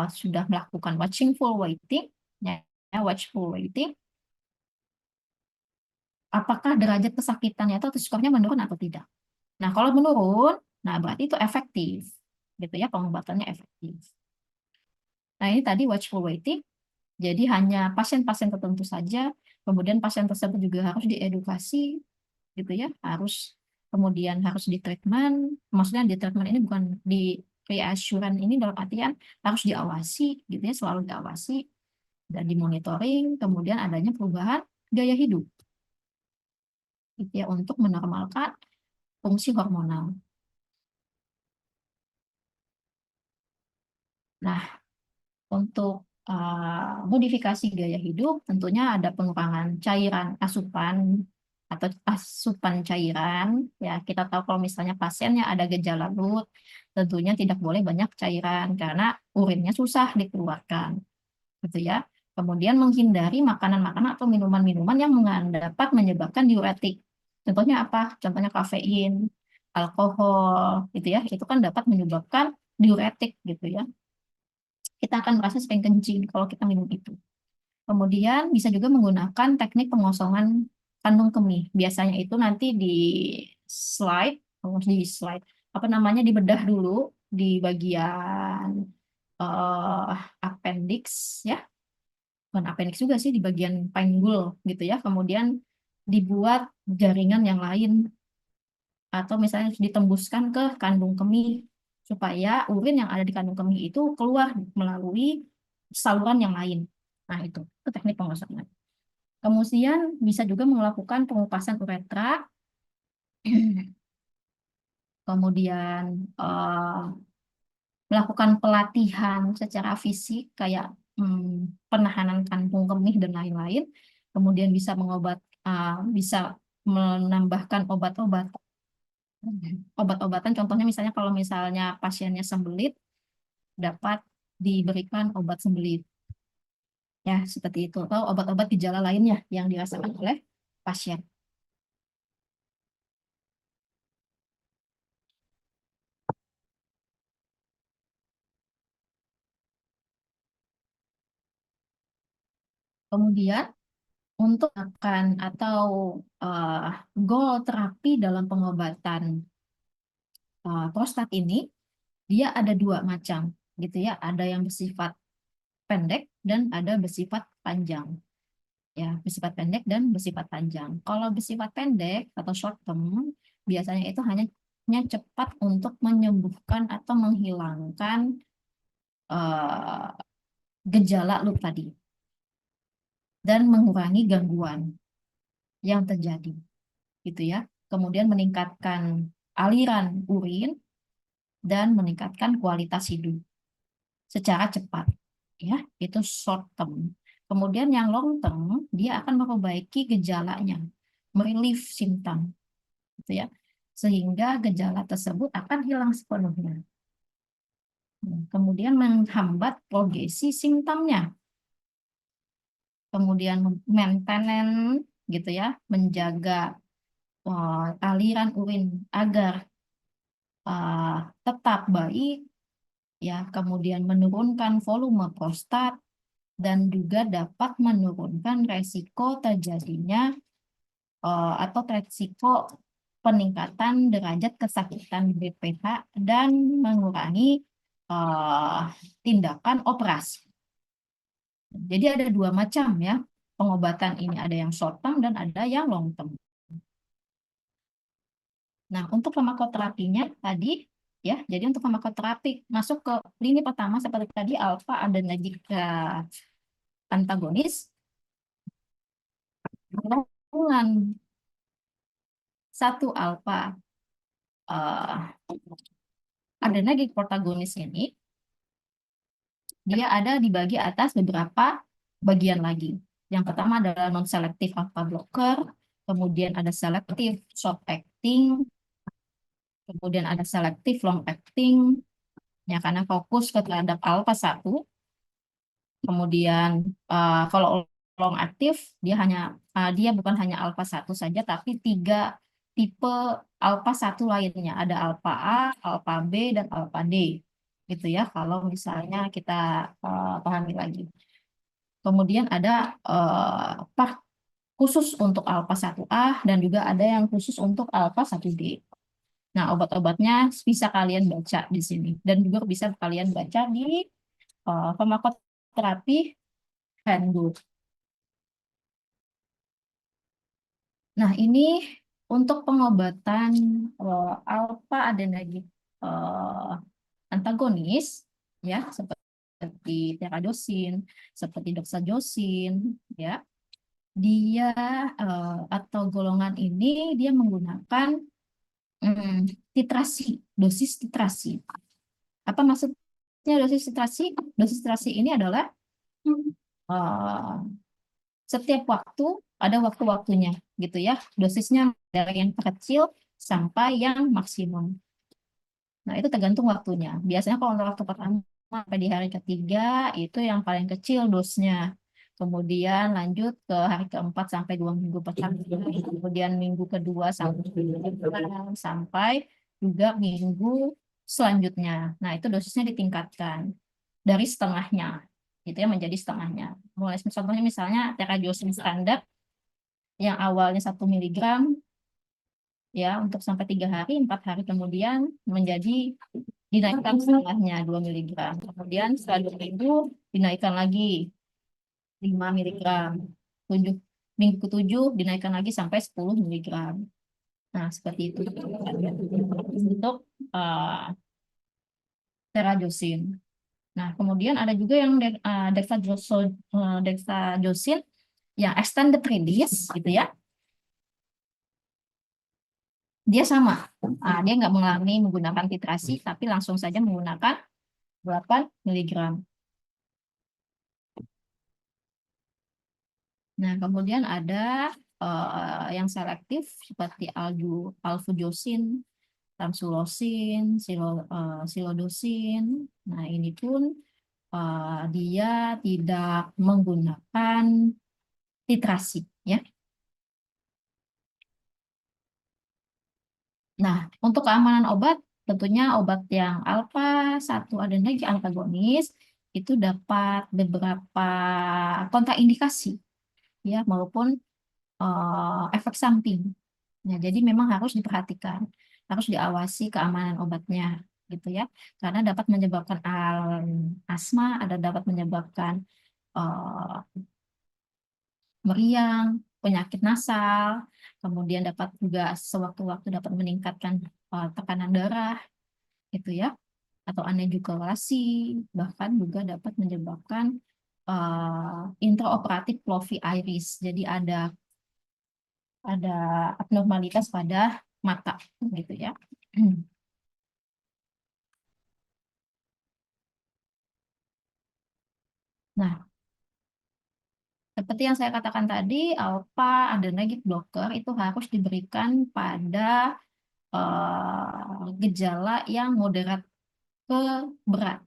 Speaker 1: sudah melakukan watchful waiting, ya, watchful waiting, apakah derajat kesakitannya atau skornya menurun atau tidak. Nah, kalau menurun, nah berarti itu efektif. Gitu ya, pengobatannya efektif. Nah, ini tadi watchful waiting. Jadi hanya pasien-pasien tertentu saja, kemudian pasien tersebut juga harus diedukasi gitu ya, kemudian harus di treatment, maksudnya di treatment ini bukan di reassurance ini dalam artian harus diawasi gitu ya, selalu diawasi dan dimonitoring, kemudian adanya perubahan gaya hidup gitu ya untuk menormalkan fungsi hormonal. Nah, untuk modifikasi gaya hidup tentunya ada pengurangan cairan asupan atau asupan cairan ya. Kita tahu kalau misalnya pasiennya ada gejala GERD, tentunya tidak boleh banyak cairan karena urinnya susah dikeluarkan gitu ya. Kemudian menghindari makanan-makanan atau minuman-minuman yang dapat menyebabkan diuretik. Contohnya apa? Contohnya kafein, alkohol gitu ya. Itu kan dapat menyebabkan diuretik gitu ya. Kita akan merasa sering kencing kalau kita minum itu. Kemudian bisa juga menggunakan teknik pengosongan kandung kemih. Biasanya itu nanti slide, di slide, apa namanya, dibedah dulu di bagian eh appendix ya, bukan appendix juga sih, di bagian panggul gitu ya. Kemudian dibuat jaringan yang lain atau misalnya ditembuskan ke kandung kemih supaya urin yang ada di kandung kemih itu keluar melalui saluran yang lain. Nah, itu teknik pengosongan. Kemudian bisa juga melakukan pengupasan uretra, kemudian melakukan pelatihan secara fisik kayak penahanan kantung kemih dan lain-lain, kemudian bisa bisa menambahkan obat-obatan. Contohnya misalnya kalau misalnya pasiennya sembelit, dapat diberikan obat sembelit. Ya, seperti itu. Atau obat-obat gejala lainnya yang dirasakan oleh pasien. Kemudian untuk akan atau eh, goal terapi dalam pengobatan prostat ini, dia ada dua macam, gitu ya. Ada yang bersifat pendek dan ada bersifat panjang. Ya, bersifat pendek dan bersifat panjang. Kalau bersifat pendek atau short term, biasanya itu hanya cepat untuk menyembuhkan atau menghilangkan eh, gejala loop tadi dan mengurangi gangguan yang terjadi, gitu ya. Kemudian meningkatkan aliran urin dan meningkatkan kualitas hidup secara cepat, ya. Itu short term. Kemudian yang long term, dia akan memperbaiki gejalanya, merelief simptom, gitu ya, sehingga gejala tersebut akan hilang sepenuhnya. Kemudian menghambat progresi simptomnya, kemudian maintenance, gitu ya, menjaga aliran urin agar tetap baik, ya, kemudian menurunkan volume prostat dan juga dapat menurunkan resiko terjadinya atau resiko peningkatan derajat kesakitan BPH dan mengurangi eh, tindakan operasi. Jadi ada dua macam ya pengobatan ini, ada yang short term dan ada yang long term. Nah, untuk farmakoterapinya tadi, ya, jadi untuk farmakoterapi masuk ke lini pertama seperti tadi alfa adrenergic antagonis, gabungan satu alfa adrenergic protagonis ini, dia ada dibagi atas beberapa bagian lagi. Yang pertama adalah non-selective alpha blocker, kemudian ada selective short acting, kemudian ada selective long acting, ya, karena fokus ke terhadap alpha 1. Kemudian kalau long aktif dia bukan hanya alpha 1 saja tapi 3 tipe alpha 1 lainnya. Ada alpha A, alpha B dan alpha D. Gitu ya kalau misalnya kita pahami lagi. Kemudian ada apa khusus untuk alpha 1A dan juga ada yang khusus untuk alpha 1D. Nah, obat-obatnya bisa kalian baca di sini dan juga bisa kalian baca di farmakoterapi handbook. Nah, ini untuk pengobatan alpha adenergic eh, antagonis, ya, seperti teradosin, seperti doxazosin, ya. Dia atau golongan ini dia menggunakan titrasi, dosis titrasi. Apa maksudnya dosis titrasi? Dosis titrasi ini adalah eh, setiap waktu ada waktu-waktunya, gitu ya. Dosisnya dari yang terkecil sampai yang maksimum. Nah, itu tergantung waktunya. Biasanya kalau untuk waktu pertama sampai di hari ketiga itu yang paling kecil dosnya. Kemudian lanjut ke hari keempat sampai 2 minggu pertama. Kemudian minggu kedua sampai juga minggu selanjutnya. Nah, itu dosisnya ditingkatkan dari setengahnya. Itu ya menjadi setengahnya. Mulai contohnya misalnya terajosin standar yang awalnya 1 miligram, ya, untuk sampai 3 hari, 4 hari kemudian menjadi dinaikkan setengahnya 2 miligram. Kemudian setelah 2 minggu dinaikkan lagi 5 miligram. 7 minggu ke-7 dinaikkan lagi sampai 10 miligram. Nah, seperti itu untuk uh, terajosin. Nah, kemudian ada juga yang dexajosin yang extended release, gitu ya. Dia sama. Dia nggak mengalami menggunakan titrasi, tapi langsung saja menggunakan 8 miligram. Nah, kemudian ada yang selektif seperti alfujosin, tamsulosin, silodosin. Nah, ini pun dia tidak menggunakan titrasi, ya. Nah, untuk keamanan obat, tentunya obat yang alfa 1 adenosine antagonis itu dapat beberapa kontraindikasi, ya, maupun efek samping. Nah, jadi memang harus diperhatikan, harus diawasi keamanan obatnya, gitu ya, karena dapat menyebabkan asma, ada dapat menyebabkan eh, meriang, penyakit nasal, kemudian dapat juga sewaktu-waktu dapat meningkatkan tekanan darah, gitu ya, atau aneuploidy, bahkan juga dapat menyebabkan intraoperatif plovy iris. Jadi ada abnormalitas pada mata, gitu ya. Nah, seperti yang saya katakan tadi, alpha adrenergic blocker itu harus diberikan pada gejala yang moderat ke berat,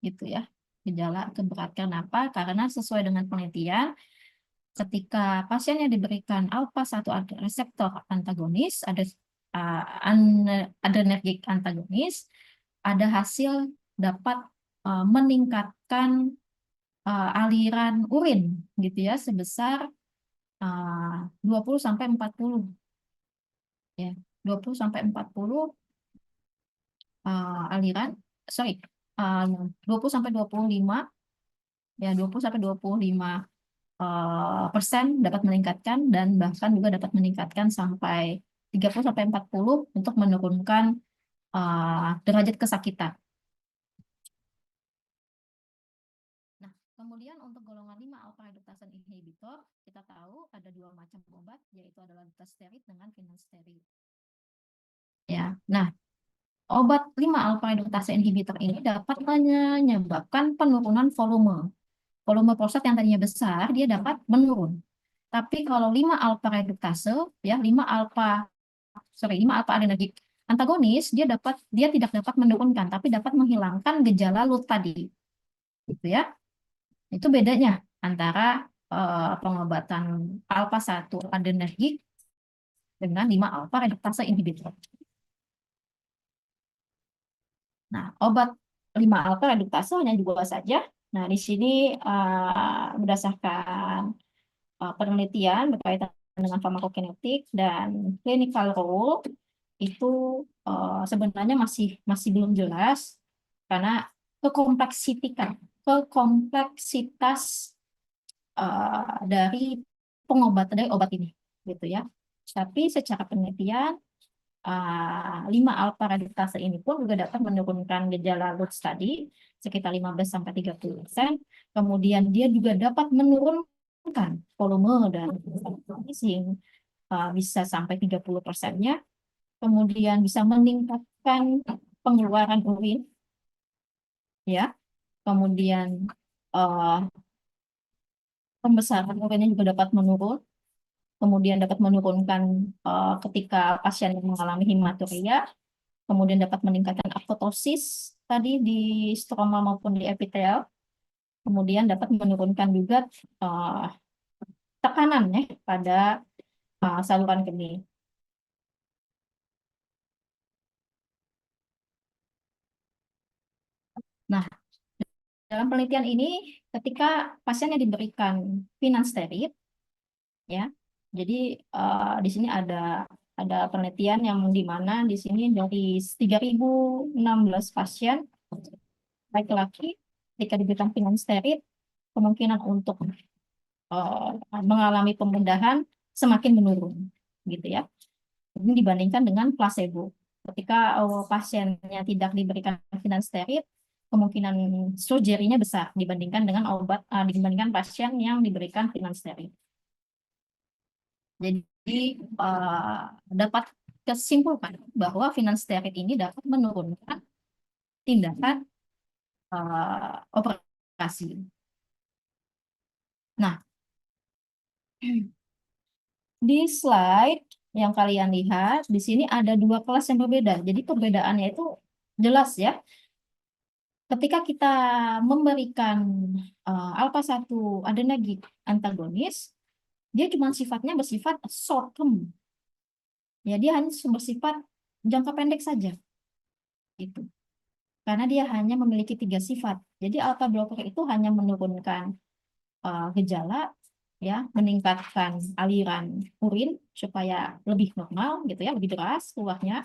Speaker 1: gitu ya. Gejala ke berat. Kenapa? Karena sesuai dengan penelitian, ketika pasien yang diberikan alpha 1 reseptor antagonis, ada adrenergic antagonis, ada hasil dapat meningkatkan aliran urin, gitu ya, sebesar 20 sampai 40, ya. 20 sampai 40 aliran, sorry, uh, 20 sampai 25, ya, 20 sampai 25 persen dapat meningkatkan, dan bahkan juga dapat meningkatkan sampai 30 sampai 40 untuk menurunkan derajat kesakitan. Nah, kemudian untuk golongan 5 alpha reductase inhibitor, kita tahu ada dua macam obat, yaitu adalah dutasterid dengan finasteride. Ya, nah, obat 5 alpha reductase inhibitor ini dapat menyebabkan penurunan volume. Volume prostat yang tadinya besar, dia dapat menurun. Tapi kalau 5 alpha reductase, ya, 5 alpha adrenergic antagonis, dia tidak dapat menurunkan, tapi dapat menghilangkan gejala LUT tadi. Gitu ya. Itu bedanya antara pengobatan alpha 1 adrenergic dengan 5 alpha reductase inhibitor. Nah, obat 5 alpha reductase hanya dua saja. Nah, di sini berdasarkan penelitian berkaitan dengan farmakokinetik dan clinical role itu sebenarnya masih belum jelas, karena kekompleksitas dari pengobatan dari obat ini, gitu ya. Tapi secara penelitian 5 alpha reductase ini pun juga dapat menurunkan gejala LUTS tadi sekitar 15 sampai 30%. Kemudian dia juga dapat menurunkan volume dan bisa sampai 30%-nya. Kemudian bisa meningkatkan pengeluaran urin, ya. Kemudian uh, pembesaran urinnya juga dapat menurun. Kemudian dapat menurunkan ketika pasien mengalami hematuria. Kemudian dapat meningkatkan apoptosis tadi di stroma maupun di epithel. Kemudian dapat menurunkan juga tekanannya pada saluran kemih. Nah, dalam penelitian ini, ketika pasiennya diberikan finasteride, ya, jadi di sini ada penelitian yang di mana di sini dari 3.016 pasien laki-laki ketika diberikan finasteride, kemungkinan untuk mengalami pemudahan semakin menurun, gitu ya. Ini dibandingkan dengan placebo. Ketika pasiennya tidak diberikan finasteride, kemungkinan surgery-nya besar dibandingkan dengan dibandingkan pasien yang diberikan finasteride. Jadi dapat kesimpulkan bahwa finasteride ini dapat menurunkan tindakan operasi. Nah, di slide yang kalian lihat, di sini ada dua kelas yang berbeda. Jadi perbedaannya itu jelas ya. Ketika kita memberikan alpha 1 adrenergic antagonis, dia cuma sifatnya bersifat short term. Ya, dia hanya bersifat jangka pendek saja. Gitu. Karena dia hanya memiliki 3 sifat. Jadi alpha blocker itu hanya menurunkan gejala, ya, meningkatkan aliran urin supaya lebih normal, gitu ya, lebih deras keluarnya.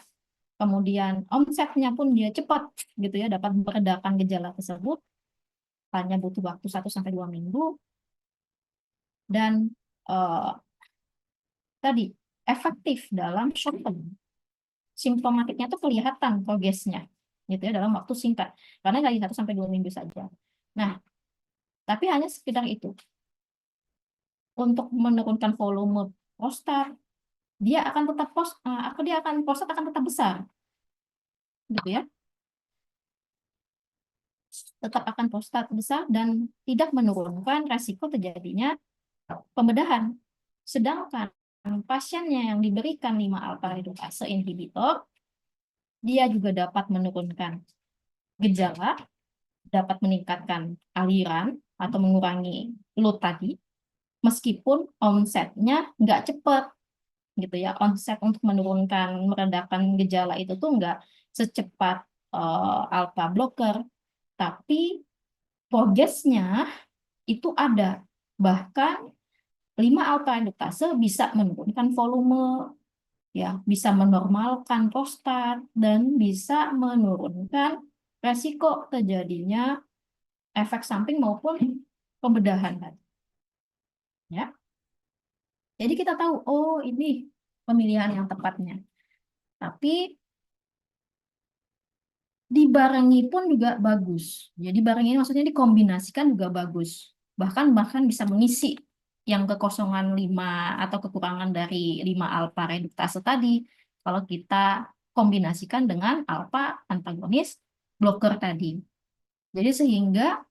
Speaker 1: Kemudian onsetnya pun dia cepat, gitu ya, dapat meredakan gejala tersebut. Hanya butuh waktu 1 sampai 2 minggu. Dan eh, tadi efektif dalam short term. Simptomatiknya tuh kelihatan progresnya, gitu ya, dalam waktu singkat. Karena dari 1 sampai 2 minggu saja. Nah, tapi hanya sekedar itu. Untuk menurunkan volume prostat, dia akan tetap prostat akan tetap besar, gitu ya, tetap akan prostat besar dan tidak menurunkan resiko terjadinya pembedahan. Sedangkan pasiennya yang diberikan 5 alpha reduktase inhibitor, dia juga dapat menurunkan gejala, dapat meningkatkan aliran atau mengurangi load tadi, meskipun onsetnya nggak cepat, gitu ya. Onset untuk menurunkan, meredakan gejala itu tuh nggak secepat alpha blocker, tapi progresnya itu ada. Bahkan 5 alpha reduktase bisa menurunkan volume, ya, bisa menormalkan prostat dan bisa menurunkan resiko terjadinya efek samping maupun pembedahan tadi, ya. Jadi kita tahu, oh, ini pemilihan yang tepatnya. Tapi dibarengi pun juga bagus. Jadi bareng ini maksudnya dikombinasikan juga bagus. Bahkan bisa mengisi yang kekosongan 5 atau kekurangan dari 5 alpha reduktase tadi kalau kita kombinasikan dengan alpha antagonis blocker tadi. Jadi sehingga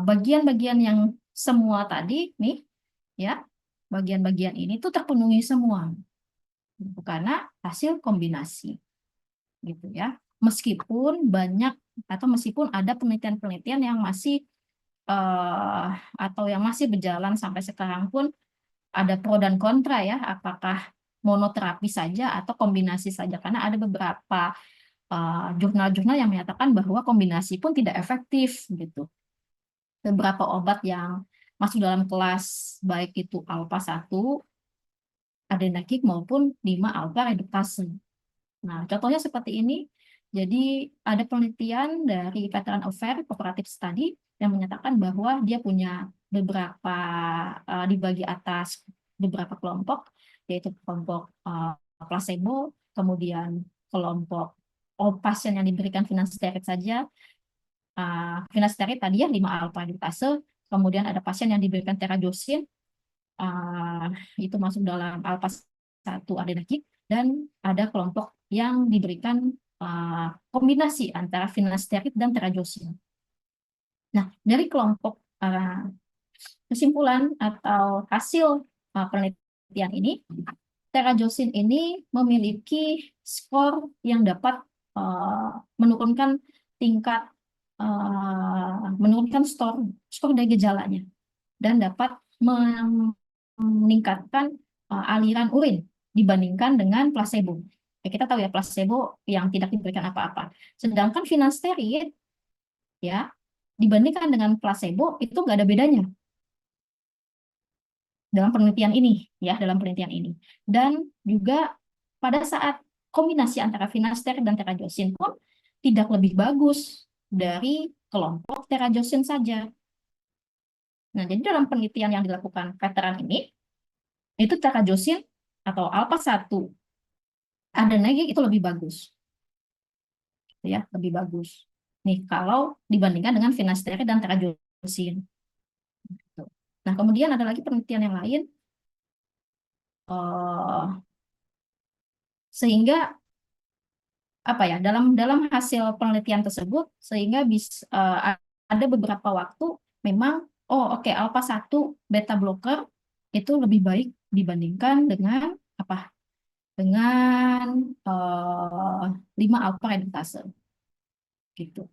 Speaker 1: bagian-bagian yang semua tadi nih, ya, bagian-bagian ini tuh terpenuhi semua karena hasil kombinasi, gitu ya. Meskipun ada penelitian-penelitian yang masih atau yang masih berjalan sampai sekarang pun ada pro dan kontra ya, apakah monoterapi saja atau kombinasi saja, karena ada beberapa jurnal-jurnal yang menyatakan bahwa kombinasi pun tidak efektif, gitu. Beberapa obat yang masuk dalam kelas baik itu alpha 1 adrenergic maupun 5 alpha reduktase. Nah, contohnya seperti ini. Jadi ada penelitian dari Veteran Affairs Cooperative Study yang menyatakan bahwa dia punya beberapa dibagi atas beberapa kelompok, yaitu kelompok placebo, kemudian kelompok pasien yang diberikan finasteride saja, finasteride tadi ya 5 alpha reduktase, kemudian ada pasien yang diberikan terazosin, itu masuk dalam alpha 1 adrenergic, dan ada kelompok yang diberikan kombinasi antara finasteride dan terazosin. Nah, dari kelompok kesimpulan atau hasil penelitian ini, terazosin ini memiliki skor yang dapat menurunkan tingkat menurunkan skor dari gejalanya dan dapat meningkatkan aliran urin dibandingkan dengan placebo. Ya, kita tahu ya placebo yang tidak diberikan apa-apa. Sedangkan finasteride, ya, dibandingkan dengan placebo itu nggak ada bedanya dalam penelitian ini, ya, dalam penelitian ini. Dan juga pada saat kombinasi antara finasteride dan terazosin pun tidak lebih bagus dari kelompok terazosin saja. Nah, jadi dalam penelitian yang dilakukan veteran ini, itu terazosin atau alpha 1 adrenergic itu lebih bagus, ya, lebih bagus. Nih, kalau dibandingkan dengan finasteride dan terazosin. Nah, kemudian ada lagi penelitian yang lain, sehingga apa ya, dalam hasil penelitian tersebut sehingga ada beberapa waktu memang oh oke, alpha 1 beta blocker itu lebih baik dibandingkan dengan apa, dengan 5 alpha reduktase gitu.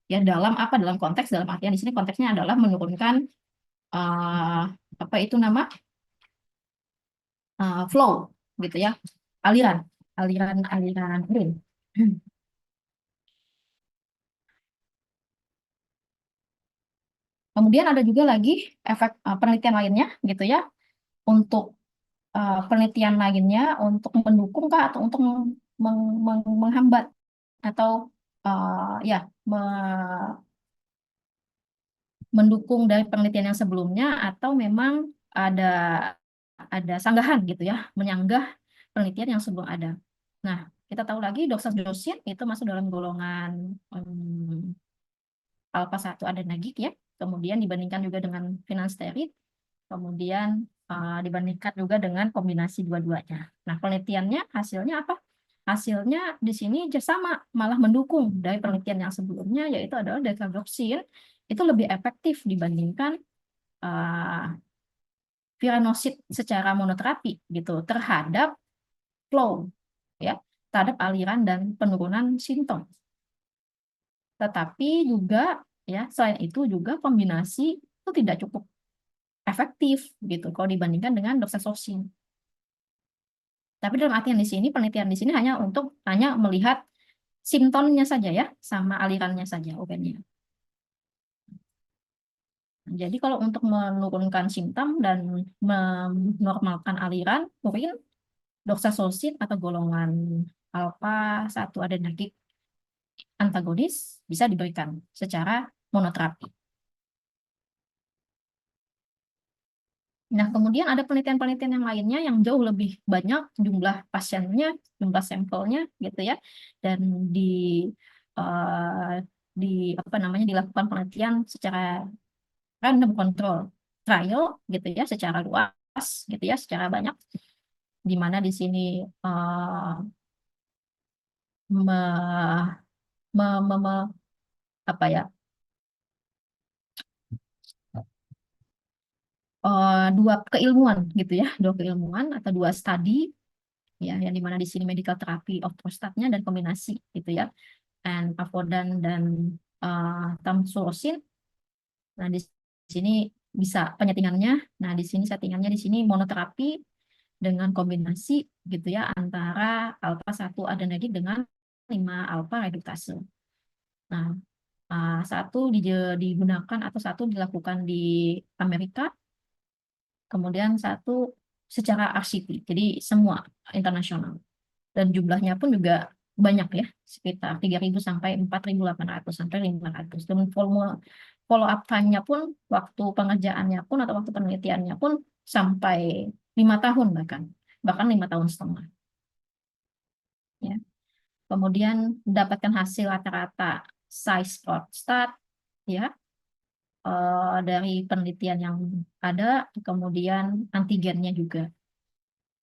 Speaker 1: Ya dalam apa, dalam konteks, dalam artian di sini konteksnya adalah menurunkan eh, apa itu nama, flow gitu ya, aliran aliran urin. Kemudian ada juga lagi efek penelitian lainnya gitu ya, untuk penelitian lainnya untuk mendukung kah atau untuk menghambat atau ya mendukung dari penelitian yang sebelumnya, atau memang ada ada sanggahan gitu ya, menyanggah penelitian yang sebelum ada. Nah, kita tahu lagi doxazosin itu masuk dalam golongan alpha 1 adenosine ya. Kemudian dibandingkan juga dengan finasteride, kemudian dibandingkan juga dengan kombinasi dua-duanya. Nah, penelitiannya hasilnya apa? Hasilnya di sini sama, malah mendukung dari penelitian yang sebelumnya, yaitu adalah decadoxin itu lebih efektif dibandingkan uh, viranosid secara monoterapi gitu terhadap flow ya, terhadap aliran dan penurunan simptom. Tetapi juga ya selain itu juga kombinasi itu tidak cukup efektif gitu kalau dibandingkan dengan doxazosin. Tapi dalam artian di sini penelitian di sini hanya melihat simptomnya saja ya, sama alirannya saja obatnya. Jadi kalau untuk menurunkan simptom dan menormalkan aliran urin, doxazosin atau golongan alpha 1 adenosine antagonis bisa diberikan secara monoterapi. Nah, kemudian ada penelitian-penelitian yang lainnya yang jauh lebih banyak jumlah pasiennya, jumlah sampelnya gitu ya, dan di eh, di apa namanya dilakukan penelitian secara random control trial gitu ya, secara luas gitu ya, secara banyak, di mana di sini eh, me, me, me, me- apa ya, dua keilmuan gitu ya, dua keilmuan atau dua studi ya, yang dimana di sini medical therapy of prostatnya dan kombinasi gitu ya, and avodan dan tamsulosin. Nah di sini bisa penyetingannya. Nah di sini settingannya di sini monoterapi dengan kombinasi gitu ya antara alpha 1 adenosine dengan 5 alpha reduktase. Nah satu digunakan atau satu dilakukan di Amerika, kemudian satu secara RCT, jadi semua internasional. Dan jumlahnya pun juga banyak ya, sekitar 3.000 sampai 4.800 sampai 500. Dan follow up time-nya pun, waktu pengerjaannya pun atau waktu penelitiannya pun sampai 5 tahun bahkan 5 tahun setengah. Ya. Kemudian mendapatkan hasil rata-rata size prostat ya, dari penelitian yang ada, kemudian antigennya juga.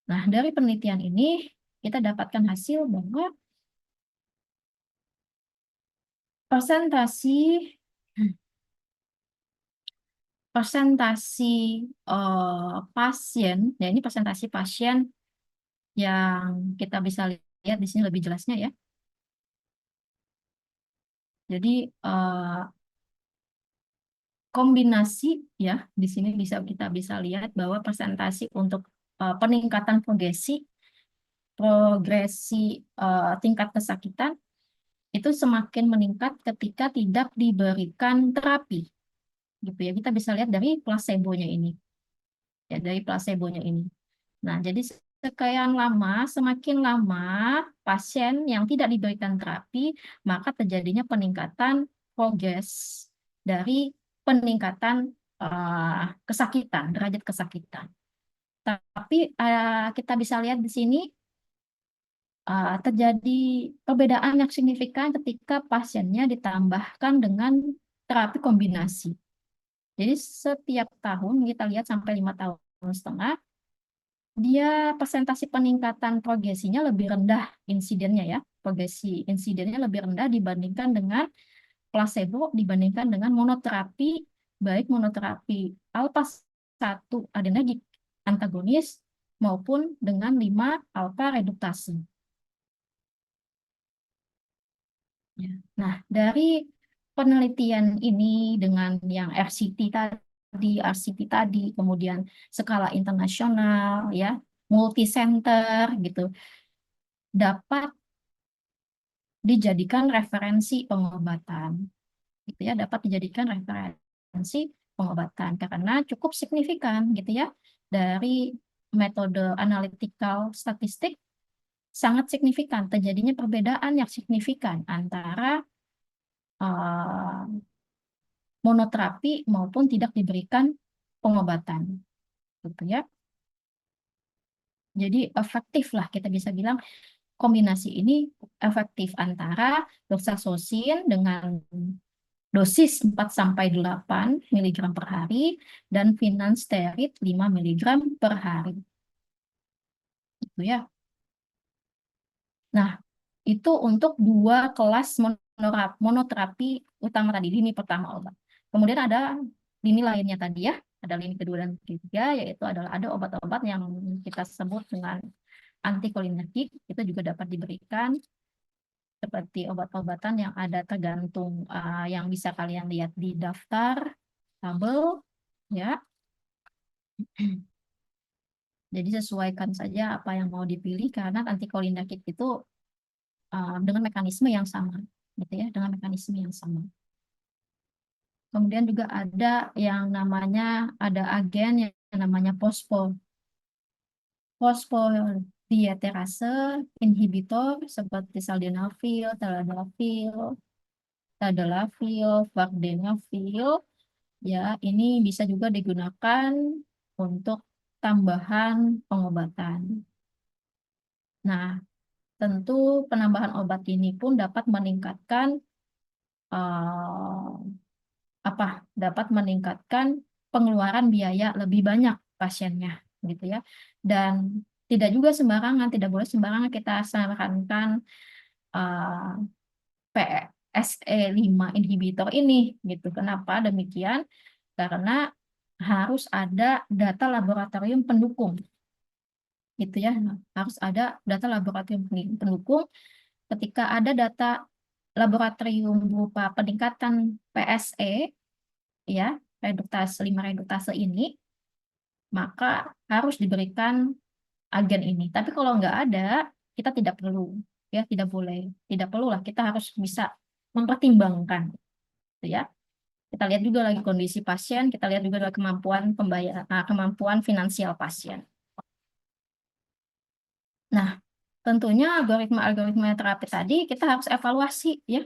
Speaker 1: Nah, dari penelitian ini kita dapatkan hasil bahwa persentasi persentasi pasien, ya ini persentasi pasien yang kita bisa lihat di sini lebih jelasnya ya. Jadi kombinasi ya, di sini kita bisa lihat bahwa persentasi untuk peningkatan progresi tingkat kesakitan itu semakin meningkat ketika tidak diberikan terapi gitu ya. Kita bisa lihat dari placebo-nya ini. Ya, dari placebo-nya ini. Nah, jadi semakin lama pasien yang tidak diberikan terapi, maka terjadinya peningkatan progres dari peningkatan kesakitan, derajat kesakitan. Tapi kita bisa lihat di sini terjadi perbedaan yang signifikan ketika pasiennya ditambahkan dengan terapi kombinasi. Jadi setiap tahun kita lihat sampai 5 tahun setengah, dia persentase peningkatan progresinya lebih rendah insidennya ya. Progresi insidennya lebih rendah dibandingkan dengan placebo dibandingkan dengan monoterapi, baik monoterapi alpha 1 adrenergic antagonis maupun dengan 5 alpha reduktase. Ya. Nah, dari penelitian ini dengan yang RCT tadi, kemudian skala internasional, ya, multi center gitu, dapat dijadikan referensi pengobatan, gitu ya, dapat dijadikan referensi pengobatan karena cukup signifikan, gitu ya, dari metode analytical statistik sangat signifikan terjadinya perbedaan yang signifikan antara uh, monoterapi maupun tidak diberikan pengobatan, gitu ya. Jadi efektif lah kita bisa bilang kombinasi ini efektif antara doxazosin dengan dosis 4 sampai 8 miligram per hari dan finasteride 5 miligram per hari. Itu ya. Nah, itu untuk dua kelas monoterapi utama tadi, lini pertama obat. Kemudian ada lini lainnya tadi ya, ada lini kedua dan ketiga, yaitu adalah ada obat-obat yang kita sebut dengan antikolinergik, itu juga dapat diberikan seperti obat-obatan yang ada tergantung yang bisa kalian lihat di daftar tabel ya. Jadi sesuaikan saja apa yang mau dipilih karena antikolinergik itu dengan mekanisme yang sama, gitu ya, dengan mekanisme yang sama. Kemudian juga ada yang namanya ada agen yang namanya fosfolidiesterase inhibitor seperti sildenafil, tadalafil, vardenafil. Ya, ini bisa juga digunakan untuk tambahan pengobatan. Nah, tentu penambahan obat ini pun dapat meningkatkan eh, apa? Dapat meningkatkan pengeluaran biaya lebih banyak pasiennya, gitu ya. Dan tidak juga sembarangan, tidak boleh sembarangan kita sarankan eh, PSE5 inhibitor ini, gitu. Kenapa demikian? Karena harus ada data laboratorium pendukung, gitu ya. Harus ada data laboratorium pendukung. Ketika ada data laboratorium berupa peningkatan PSE, ya, reduktase 5 reduktase ini, maka harus diberikan agen ini. Tapi kalau nggak ada, kita tidak perlu, ya, tidak boleh, tidak perlu lah. Kita harus bisa mempertimbangkan, gitu ya. Kita lihat juga lagi kondisi pasien, kita lihat juga lagi kemampuan pembayar, kemampuan finansial pasien. Nah, tentunya algoritma terapi tadi kita harus evaluasi ya.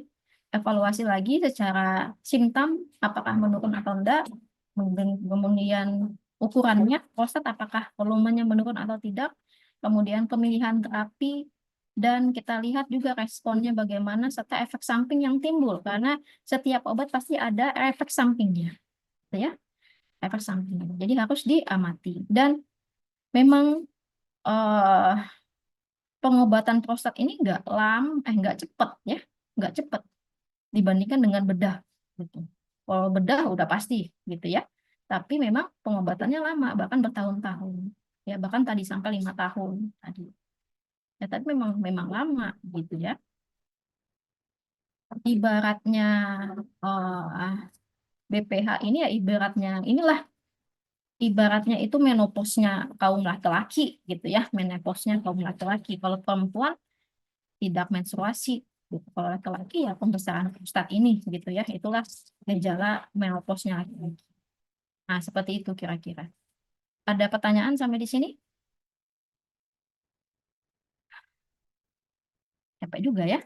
Speaker 1: Evaluasi lagi secara simptom apakah menurun atau enggak, kemudian ukurannya prostat apakah volumenya menurun atau tidak, kemudian pemilihan terapi dan kita lihat juga responnya bagaimana serta efek samping yang timbul karena setiap obat pasti ada efek sampingnya, gitu ya, efek sampingnya. Jadi harus diamati dan memang eh, pengobatan prostat ini nggak cepat ya, nggak cepat dibandingkan dengan bedah gitu. Kalau bedah udah pasti gitu ya. Tapi memang pengobatannya lama, bahkan bertahun-tahun. Ya, bahkan tadi sampai 5 tahun tadi. Ya, tapi memang memang lama gitu ya. Ibaratnya BPH ini ya ibaratnya itu menopausnya kaum laki-laki gitu ya, menopausnya kaum laki-laki. Kalau perempuan tidak menstruasi gitu. Kalau laki-laki ya pembesaran prostat ini gitu ya. Itulah gejala menopausnya laki-laki. Nah, seperti itu kira-kira. Ada pertanyaan sampai di sini? Capek juga ya.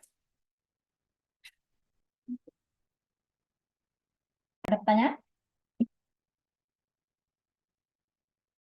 Speaker 1: Ada pertanyaan?